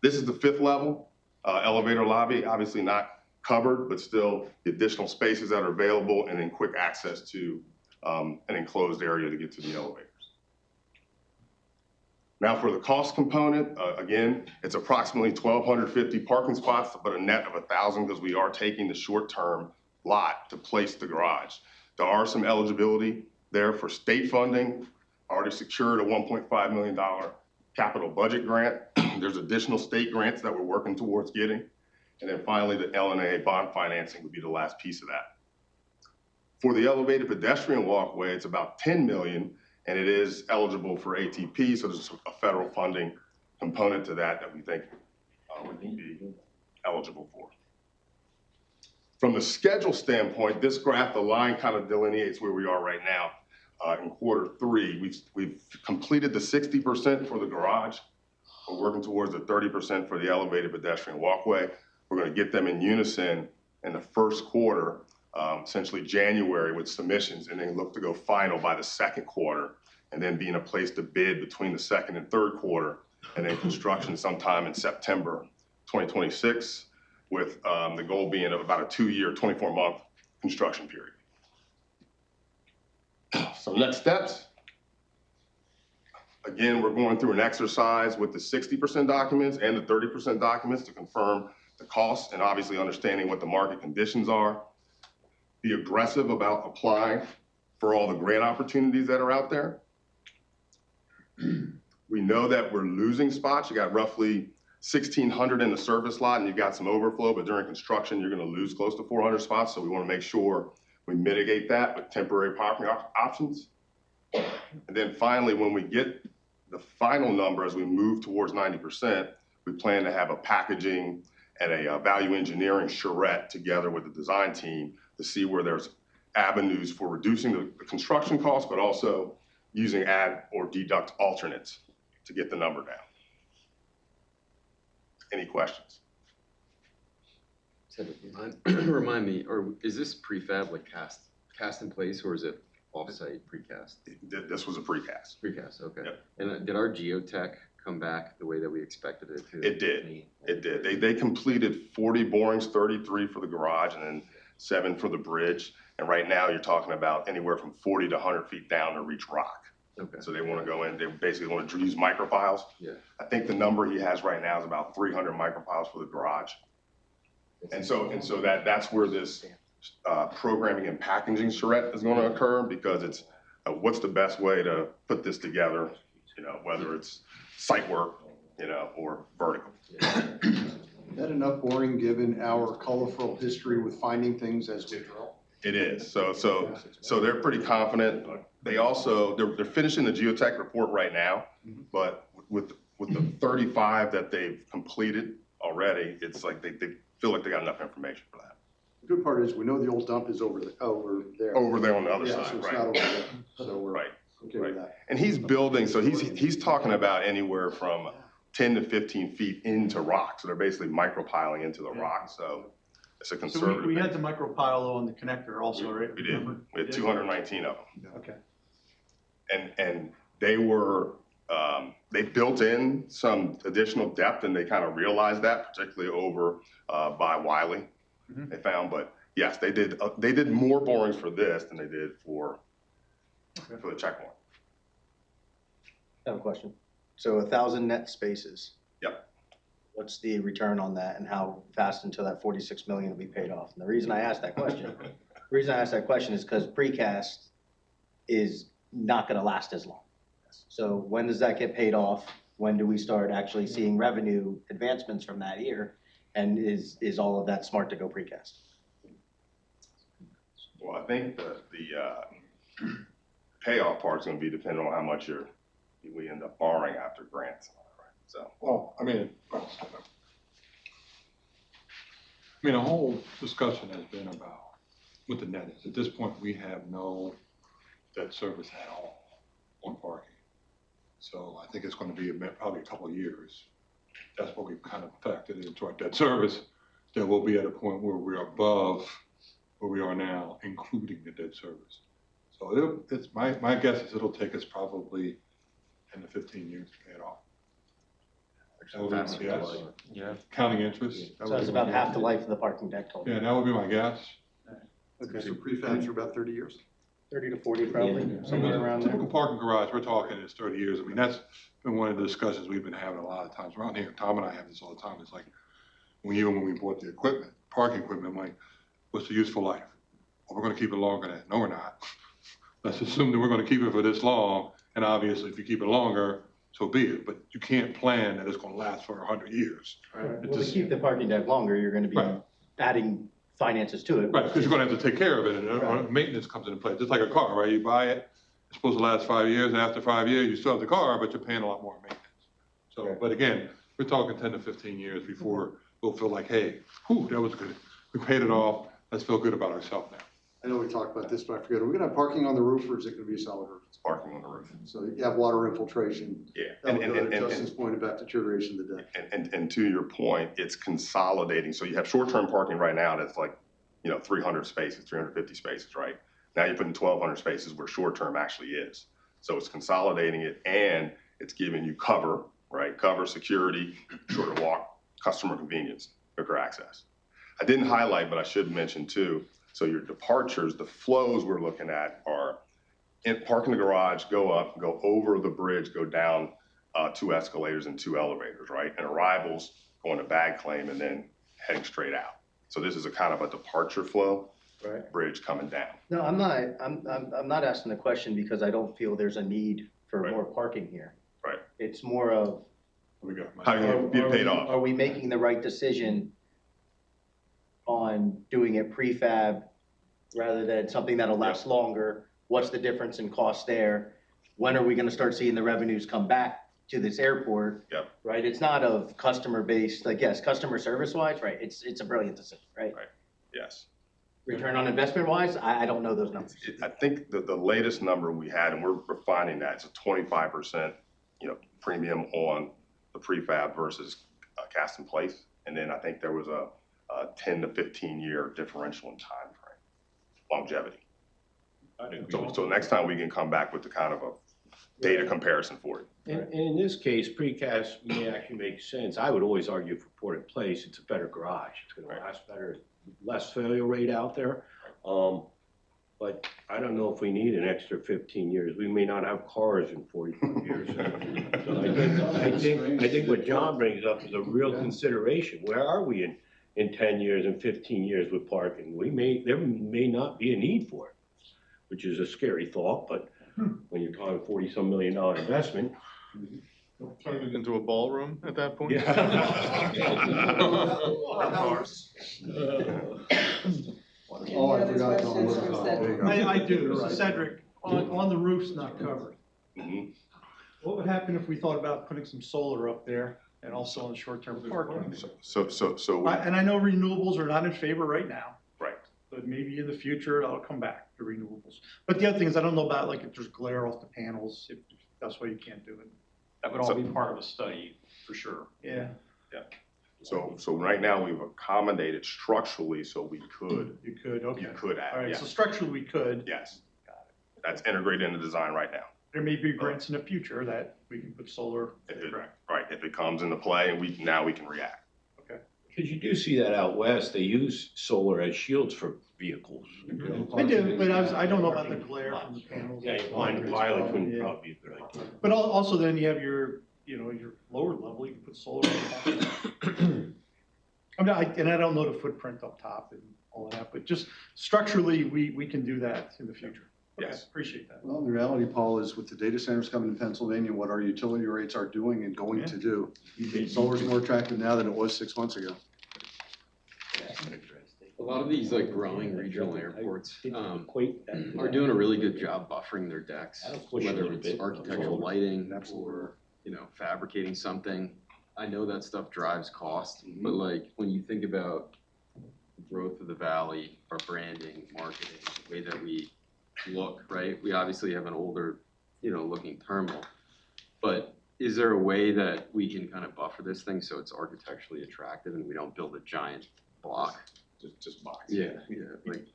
[SPEAKER 16] This is the 5th level elevator lobby, obviously not covered, but still the additional spaces that are available, and then quick access to an enclosed area to get to the elevators. Now for the cost component, again, it's approximately 1,250 parking spots, but a net of 1,000 because we are taking the short-term lot to place the garage. There are some eligibility there for state funding. Already secured a $1.5 million capital budget grant. There's additional state grants that we're working towards getting. And then finally, the LNAA bond financing would be the last piece of that. For the elevated pedestrian walkway, it's about $10 million, and it is eligible for ATP, so there's a federal funding component to that we think would be eligible for. From the schedule standpoint, this graph, the line kind of delineates where we are right now. In Q3, we've completed the 60% for the garage. We're working towards the 30% for the elevated pedestrian walkway. We're going to get them in unison in the first quarter, essentially January, with submissions, and then look to go final by the second quarter, and then be in a place to bid between the second and third quarter, and then construction sometime in September 2026, with the goal being of about a 2-year, 24-month construction period. So next steps. Again, we're going through an exercise with the 60% documents and the 30% documents to confirm the cost, and obviously understanding what the market conditions are. Be aggressive about applying for all the grant opportunities that are out there. We know that we're losing spots. You got roughly 1,600 in the surface lot, and you've got some overflow, but during construction, you're gonna lose close to 400 spots. So we wanna make sure we mitigate that with temporary parking options. And then finally, when we get the final number, as we move towards 90%, we plan to have a packaging and a value engineering charrette together with the design team to see where there's avenues for reducing the construction costs, but also using add or deduct alternates to get the number down. Any questions?
[SPEAKER 17] Remind me, or is this prefab like cast in place, or is it offsite precast?
[SPEAKER 16] This was a precast.
[SPEAKER 17] Precast, okay.
[SPEAKER 16] Yep.
[SPEAKER 17] And did our geotech come back the way that we expected it to?
[SPEAKER 16] It did. It did. They completed 40 borings, 33 for the garage, and then 7 for the bridge. And right now, you're talking about anywhere from 40 to 100 feet down to reach rock.
[SPEAKER 17] Okay.
[SPEAKER 16] So they want to go in. They basically want to use micropiles.
[SPEAKER 17] Yeah.
[SPEAKER 16] I think the number he has right now is about 300 micropiles for the garage. And so that's where this programming and packaging charrette is going to occur, because it's what's the best way to put this together, whether it's site work, or vertical.
[SPEAKER 12] Is that enough boring given our colorful history with finding things as we drill?
[SPEAKER 16] It is. So they're pretty confident. They also, they're finishing the geotech report right now, but with the 35 that they've completed already, it's like they feel like they got enough information for that.
[SPEAKER 12] The good part is we know the old dump is over there.
[SPEAKER 16] Over there on the other
[SPEAKER 12] Yeah,
[SPEAKER 16] side,
[SPEAKER 12] so it's
[SPEAKER 16] right?
[SPEAKER 12] not over there. So we're
[SPEAKER 16] Right.
[SPEAKER 12] okay with that.
[SPEAKER 16] And he's building, so he's talking about anywhere from 10 to 15 feet into rock. So they're basically micropiling into the rock. So it's a
[SPEAKER 5] So
[SPEAKER 16] conservative.
[SPEAKER 5] we had the micropile on the connector also, right?
[SPEAKER 16] We did. We had 219 of them.
[SPEAKER 5] Okay.
[SPEAKER 16] And they were, they built in some additional depth, and they kind of realized that, particularly over by Wiley, they found. But yes, they did more borings for this than they did for for the checkpoint.
[SPEAKER 11] I have a question. So 1,000 net spaces.
[SPEAKER 16] Yep.
[SPEAKER 11] What's the return on that and how fast until that 46 million will be paid off? And the reason I asked that question is because precast is not gonna last as long. So when does that get paid off? When do we start actually seeing revenue advancements from that year? And is all of that smart to go precast?
[SPEAKER 16] Well, I think the payoff part's gonna be dependent on how much we end up borrowing after grants. So.
[SPEAKER 2] Well, the whole discussion has been about what the net is. At this point, we have no debt service at all on parking. So I think it's gonna be probably a couple of years. That's what we've kind of factored into our debt service, that we'll be at a point where we're above where we are now, including the debt service. So it's my guess is it'll take us probably 10 to 15 years to pay it off. That would be my guess.
[SPEAKER 1] Yeah.
[SPEAKER 2] Counting interest.
[SPEAKER 11] So it's about half the life of the parking deck total.
[SPEAKER 2] Yeah, that would be my guess.
[SPEAKER 12] Okay, so prefabs are about 30 years?
[SPEAKER 11] 30 to 40 probably, somewhere around there.
[SPEAKER 2] Typical parking garage, we're talking is 30 years. I mean, that's been one of the discussions we've been having a lot of times around here. Tom and I have this all the time. It's like, when we bought the equipment, parking equipment, I'm like, what's the useful life? Well, we're gonna keep it longer than that. No, we're not. Let's assume that we're gonna keep it for this long, and obviously if you keep it longer, so be it. But you can't plan that it's gonna last for 100 years.
[SPEAKER 11] Well, to keep the parking deck longer, you're gonna be adding finances to it.
[SPEAKER 2] Right, because you're gonna have to take care of it, and maintenance comes into play. Just like a car, right? You buy it, it's supposed to last 5 years, and after 5 years, you still have the car, but you're paying a lot more maintenance. So, but again, we're talking 10 to 15 years before we'll feel like, hey, whew, that was good. We paid it off. Let's feel good about ourselves now.
[SPEAKER 7] I know we talked about this, but I forget. Are we gonna have parking on the roof, or is it gonna be a solid roof?
[SPEAKER 16] It's parking on the roof.
[SPEAKER 7] So you have water infiltration.
[SPEAKER 16] Yeah.
[SPEAKER 7] That would go to Justin's point about deterioration of the deck.
[SPEAKER 16] And to your point, it's consolidating. So you have short-term parking right now that's like, 300 spaces, 350 spaces, right? Now you're putting 1,200 spaces where short-term actually is. So it's consolidating it, and it's giving you cover, right? Cover, security, shorter walk, customer convenience, quicker access. I didn't highlight, but I should mention too, so your departures, the flows we're looking at are park in the garage, go up, go over the bridge, go down 2 escalators and 2 elevators, right? And arrivals going to bag claim and then heading straight out. So this is a kind of a departure flow,
[SPEAKER 11] right?
[SPEAKER 16] Bridge coming down.
[SPEAKER 11] No, I'm not asking the question because I don't feel there's a need for more parking here.
[SPEAKER 16] Right.
[SPEAKER 11] It's more of,
[SPEAKER 16] how you get paid off.
[SPEAKER 11] Are we making the right decision on doing it prefab rather than something that'll last longer? What's the difference in cost there? When are we gonna start seeing the revenues come back to this airport?
[SPEAKER 16] Yep.
[SPEAKER 11] Right, it's not of customer based, like, yes, customer service wise, right, it's a brilliant decision, right?
[SPEAKER 16] Right, yes.
[SPEAKER 11] Return on investment wise, I don't know those numbers.
[SPEAKER 16] I think the latest number we had, and we're refining that, it's a 25%, premium on the prefab versus cast in place. And then I think there was a 10 to 15 year differential in time frame, longevity. So next time we can come back with the kind of a data comparison for it.
[SPEAKER 18] And in this case, precast may actually make sense. I would always argue for port in place, it's a better garage. It's gonna last better, less failure rate out there. But I don't know if we need an extra 15 years. We may not have cars in 45 years. So I think what John brings up is a real consideration. Where are we in 10 years and 15 years with parking? There may not be a need for it, which is a scary thought, but when you're talking $40-some million investment.
[SPEAKER 10] Turn it into a ballroom at that point?
[SPEAKER 12] Oh, I forgot to almost.
[SPEAKER 5] I do, Cedric, on the roof's not covered. What would happen if we thought about putting some solar up there and also on short-term parking?
[SPEAKER 16] So.
[SPEAKER 5] And I know renewables are not in favor right now.
[SPEAKER 16] Right.
[SPEAKER 5] But maybe in the future, that'll come back to renewables. But the other thing is, I don't know about, like, if there's glare off the panels, if that's why you can't do it.
[SPEAKER 9] That would all be part of a study, for sure.
[SPEAKER 5] Yeah.
[SPEAKER 16] Yeah. So right now we've accommodated structurally so we could.
[SPEAKER 5] You could, okay.
[SPEAKER 16] You could add,
[SPEAKER 5] All right,
[SPEAKER 16] yeah.
[SPEAKER 5] so structurally we could.
[SPEAKER 16] Yes. Got it. That's integrated in the design right now.
[SPEAKER 5] There may be grants in the future that we can put solar.
[SPEAKER 16] Right, if it comes into play and now we can react.
[SPEAKER 5] Okay.
[SPEAKER 18] Because you do see that out west, they use solar as shields for vehicles.
[SPEAKER 5] I do, but I don't know about the glare from the panels.
[SPEAKER 18] Yeah, blind pilots wouldn't probably be a good idea.
[SPEAKER 5] But also then you have your lower level, you can put solar on top. And I don't know the footprint up top and all of that, but just structurally, we can do that in the future. Okay,
[SPEAKER 16] Yes.
[SPEAKER 5] appreciate that.
[SPEAKER 12] Well, the reality, Paul, is with the data centers coming to Pennsylvania, what our utility rates are doing and going to do. Solar's more attractive now than it was 6 months ago.
[SPEAKER 17] A lot of these like growing regional airports are doing a really good job buffering their decks, whether it's architectural lighting or, fabricating something. I know that stuff drives cost, but like when you think about the growth of the valley, our branding, marketing, the way that we look, right? We obviously have an older, looking terminal, but is there a way that we can kind of buffer this thing so it's architecturally attractive and we don't build a giant block?
[SPEAKER 16] Just box.
[SPEAKER 17] Yeah, like.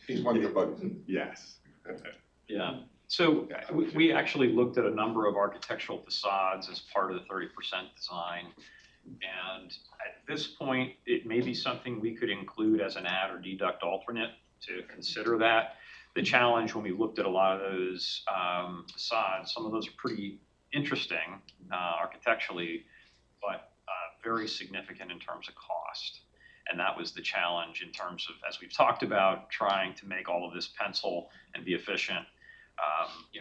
[SPEAKER 16] He's one of your buddies. Yes.
[SPEAKER 9] Yeah, so we actually looked at a number of architectural facades as part of the 30% design. And at this point, it may be something we could include as an add or deduct alternate to consider that. The challenge when we looked at a lot of those facades, some of those are pretty interesting architecturally, but very significant in terms of cost. And that was the challenge in terms of, as we've talked about, trying to make all of this pencil and be efficient.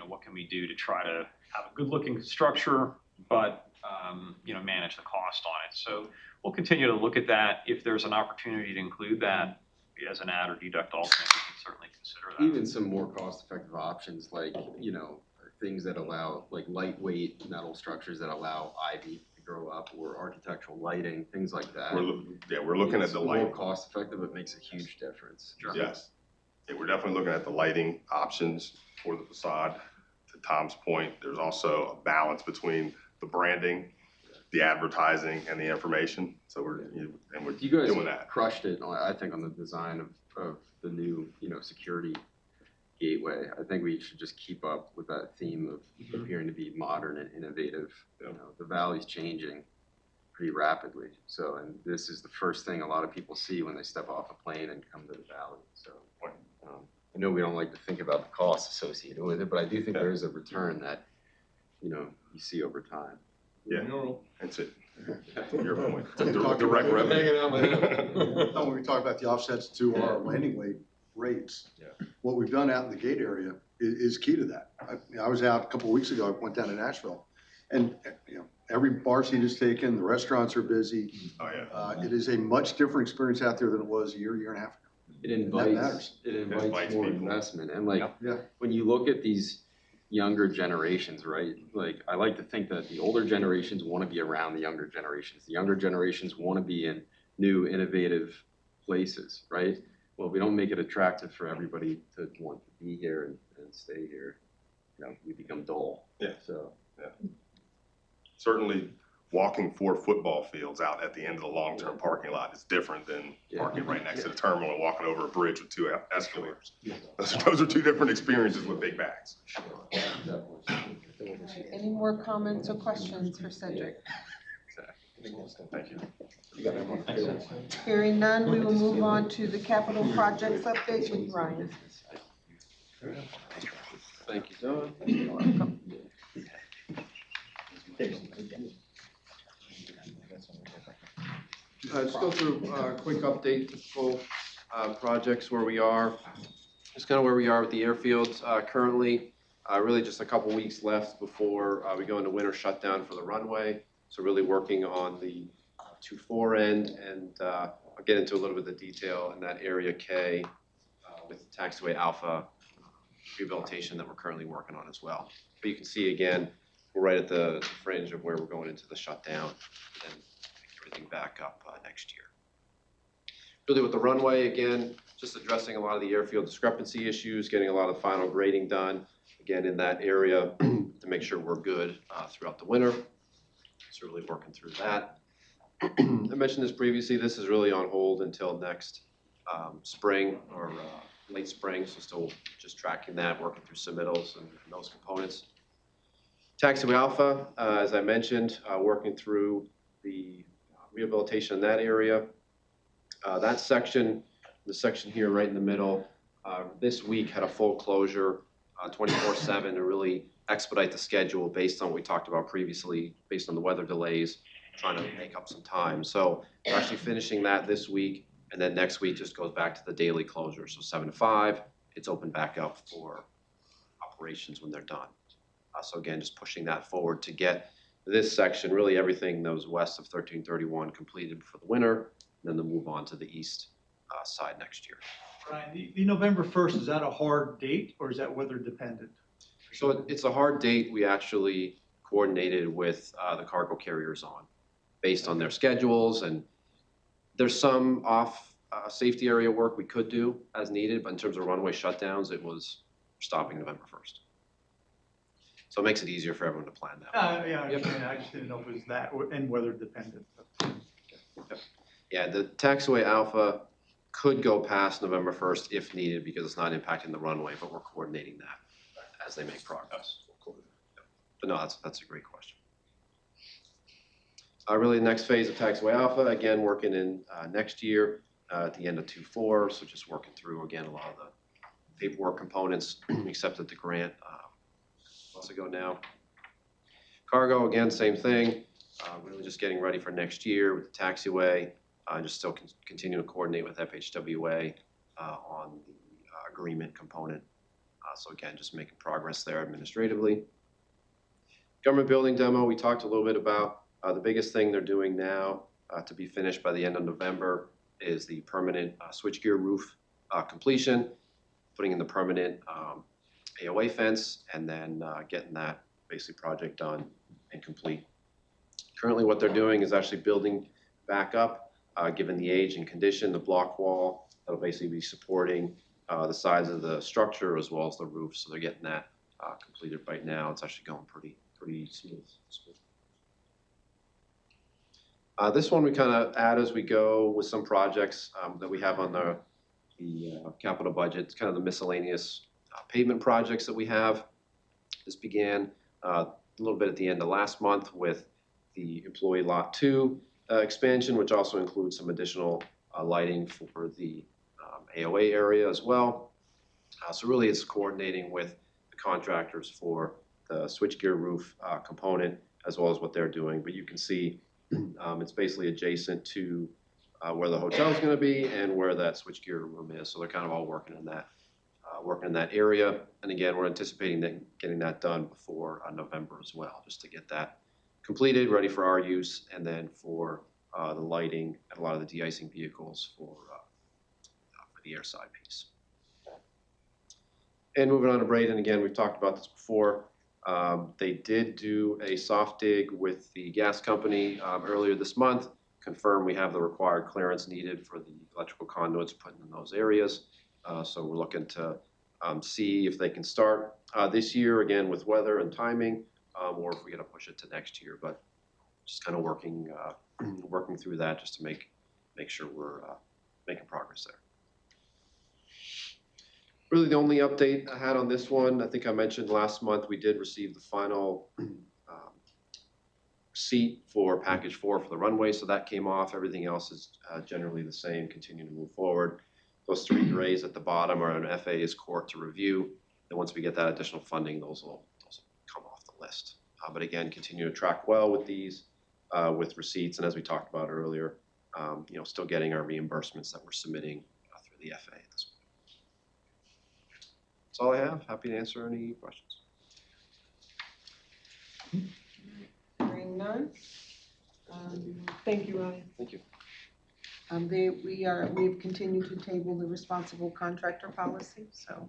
[SPEAKER 9] What can we do to try to have a good looking structure, but manage the cost on it. So we'll continue to look at that. If there's an opportunity to include that as an add or deduct alternate, we can certainly consider that.
[SPEAKER 17] Even some more cost-effective options like, things that allow, like lightweight metal structures that allow ivy to grow up, or architectural lighting, things like that.
[SPEAKER 16] We're looking at the light.
[SPEAKER 17] More cost-effective, it makes a huge difference.
[SPEAKER 16] Yes. Yeah, we're definitely looking at the lighting options for the facade. To Tom's point, there's also a balance between the branding, the advertising, and the information. So we're
[SPEAKER 17] You guys
[SPEAKER 16] doing that.
[SPEAKER 17] crushed it, I think, on the design of the new, security gateway. I think we should just keep up with that theme of appearing to be modern and innovative. The valley's changing pretty rapidly. So, and this is the first thing a lot of people see when they step off a plane and come to the valley. So, I know we don't like to think about the costs associated with it, but I do think there is a return that, you see over time.
[SPEAKER 16] Yeah, that's it. Your point. It's a direct revenue.
[SPEAKER 12] When we talk about the offsets to our landing weight rates, what we've done out in the gate area is key to that. I was out a couple of weeks ago, I went down to Nashville, and every bar seat is taken, the restaurants are busy.
[SPEAKER 16] Oh, yeah.
[SPEAKER 12] It is a much different experience out there than it was a year and a half ago.
[SPEAKER 17] It invites more investment. And like, when you look at these younger generations, right? Like, I like to think that the older generations want to be around the younger generations. The younger generations want to be in new, innovative places, right? Well, if we don't make it attractive for everybody to want to be here and stay here, we become dull.
[SPEAKER 16] Yeah.
[SPEAKER 17] So.
[SPEAKER 16] Yeah. Certainly, walking 4 football fields out at the end of the long-term parking lot is different than parking right next to the terminal and walking over a bridge with 2 escalators. Those are 2 different experiences with big bags.
[SPEAKER 8] Any more comments or questions for Cedric?
[SPEAKER 16] Thank you.
[SPEAKER 8] Hearing none, we will move on to the capital projects update with Ryan.
[SPEAKER 17] Thank you, Don.
[SPEAKER 4] Just go through a quick update, typical projects where we are. Just kind of where we are with the airfields currently. Really just a couple weeks left before we go into winter shutdown for the runway. So really working on the 2-4 end, and I'll get into a little bit of the detail in that area K with taxiway alpha rehabilitation that we're currently working on as well. But you can see again, we're right at the fringe of where we're going into the shutdown and everything back up next year. Really with the runway, again, just addressing a lot of the airfield discrepancy issues, getting a lot of final grading done, again, in that area to make sure we're good throughout the winter. So really working through that. I mentioned this previously, this is really on hold until next spring or late spring, so still just tracking that, working through submittals and those components. Taxiway Alpha, as I mentioned, working through the rehabilitation in that area. That section, the section here right in the middle, this week had a full closure, 24/7 to really expedite the schedule based on what we talked about previously, based on the weather delays, trying to make up some time. So we're actually finishing that this week, and then next week just goes back to the daily closure. So 7 to 5, it's open back up for operations when they're done. So again, just pushing that forward to get this section, really everything that was west of 1331 completed for the winter, and then they'll move on to the east side next year.
[SPEAKER 5] Brian, the November 1st, is that a hard date or is that weather dependent?
[SPEAKER 4] So it's a hard date. We actually coordinated with the cargo carriers on, based on their schedules, and there's some off safety area work we could do as needed, but in terms of runway shutdowns, it was stopping November 1st. So it makes it easier for everyone to plan that.
[SPEAKER 5] Yeah, I understand. I just didn't know if it was that and weather dependent.
[SPEAKER 4] Yeah, the taxiway Alpha could go past November 1st if needed because it's not impacting the runway, but we're coordinating that as they make progress. But no, that's a great question. Really, the next phase of taxiway Alpha, again, working in next year at the end of 2/4, so just working through, again, a lot of the paperwork components, accepted the grant months ago now. Cargo, again, same thing, really just getting ready for next year with the taxiway, just still continue to coordinate with FHWA on the agreement component. So again, just making progress there administratively. Government building demo, we talked a little bit about. The biggest thing they're doing now to be finished by the end of November is the permanent switchgear roof completion, putting in the permanent AOA fence, and then getting that basically project done and complete. Currently what they're doing is actually building back up, given the age and condition, the block wall that'll basically be supporting the sides of the structure as well as the roof. So they're getting that completed right now. It's actually going pretty smooth. This one we kind of add as we go with some projects that we have on the capital budget. It's kind of the miscellaneous pavement projects that we have. This began a little bit at the end of last month with the employee lot 2 expansion, which also includes some additional lighting for the AOA area as well. So really it's coordinating with the contractors for the switchgear roof component as well as what they're doing. But you can see it's basically adjacent to where the hotel is going to be and where that switchgear room is. So they're kind of all working in that area. And again, we're anticipating getting that done before November as well, just to get that completed, ready for our use, and then for the lighting and a lot of the de-icing vehicles for the airside piece. And moving on to Braden, again, we've talked about this before. They did do a soft dig with the gas company earlier this month, confirm we have the required clearance needed for the electrical conduits put in those areas. So we're looking to see if they can start this year, again, with weather and timing, or if we got to push it to next year. But just kind of working through that just to make sure we're making progress there. Really the only update I had on this one, I think I mentioned last month, we did receive the final receipt for package 4 for the runway, so that came off. Everything else is generally the same, continue to move forward. Those 3 grays at the bottom are an FAA's court to review, and once we get that additional funding, those will come off the list. But again, continue to track well with these, with receipts, and as we talked about earlier, still getting our reimbursements that we're submitting through the FAA at this point. That's all I have. Happy to answer any questions.
[SPEAKER 8] Hearing none. Thank you, Ryan.
[SPEAKER 4] Thank you.
[SPEAKER 8] We've continued to table the responsible contractor policy, so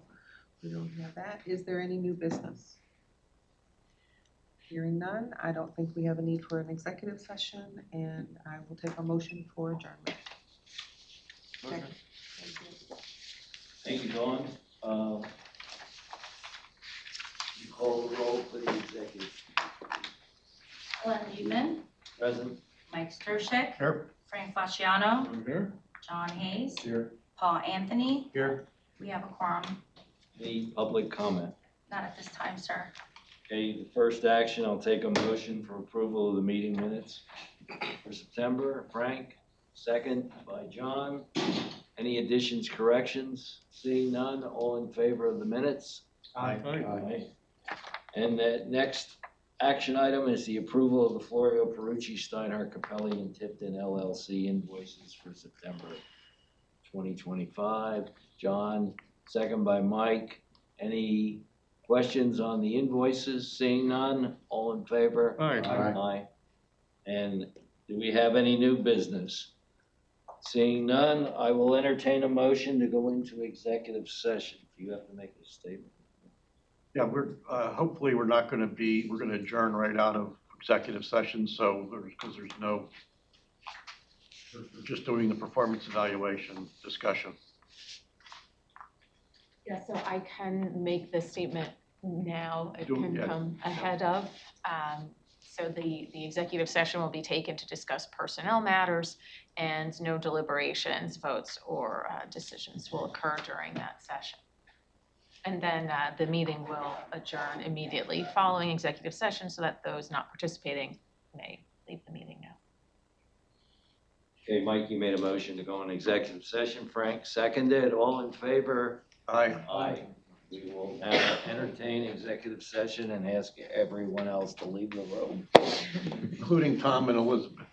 [SPEAKER 8] we don't have that. Is there any new business? Hearing none, I don't think we have a need for an executive session, and I will take a motion for adjournment.
[SPEAKER 3] Okay. Thank you, Dawn. You call the roll for the executive.
[SPEAKER 6] Glenn Liebman,
[SPEAKER 3] Present.
[SPEAKER 6] Mike Stershek,
[SPEAKER 5] Here.
[SPEAKER 6] Frank Fasciano,
[SPEAKER 5] I'm here.
[SPEAKER 6] John Hayes,
[SPEAKER 5] Here.
[SPEAKER 6] Paul Anthony.
[SPEAKER 5] Here.
[SPEAKER 6] We have a quorum.
[SPEAKER 3] Any public comment?
[SPEAKER 6] Not at this time, sir.
[SPEAKER 3] Okay, the first action, I'll take a motion for approval of the meeting minutes. for September. Frank, second by John. Any additions, corrections? Seeing none, all in favor of the minutes? Aye. And the next action item is the approval of the Florio Perucci, Steinhardt, Capelli, and Tipton LLC invoices for September 2025. John, second by Mike. Any questions on the invoices? Seeing none, all in favor?
[SPEAKER 10] Aye.
[SPEAKER 3] Aye. And do we have any new business? Seeing none, I will entertain a motion to go into executive session. You have to make a statement.
[SPEAKER 5] Yeah, hopefully we're not gonna we're gonna adjourn right out of executive session, so because there's no, we're just doing the performance evaluation discussion.
[SPEAKER 6] Yeah, so I can make the statement now, it can
[SPEAKER 5] Yeah.
[SPEAKER 6] come ahead of. So the executive session will be taken to discuss personnel matters, and no deliberations, votes, or decisions will occur during that session. And then the meeting will adjourn immediately following executive session so that those not participating may leave the meeting now.
[SPEAKER 3] Okay, Mike, you made a motion to go in executive session. Frank seconded. All in favor?
[SPEAKER 5] Aye.
[SPEAKER 3] Aye. We will now entertain executive session and ask everyone else to leave the room.
[SPEAKER 5] Including Tom and Elizabeth.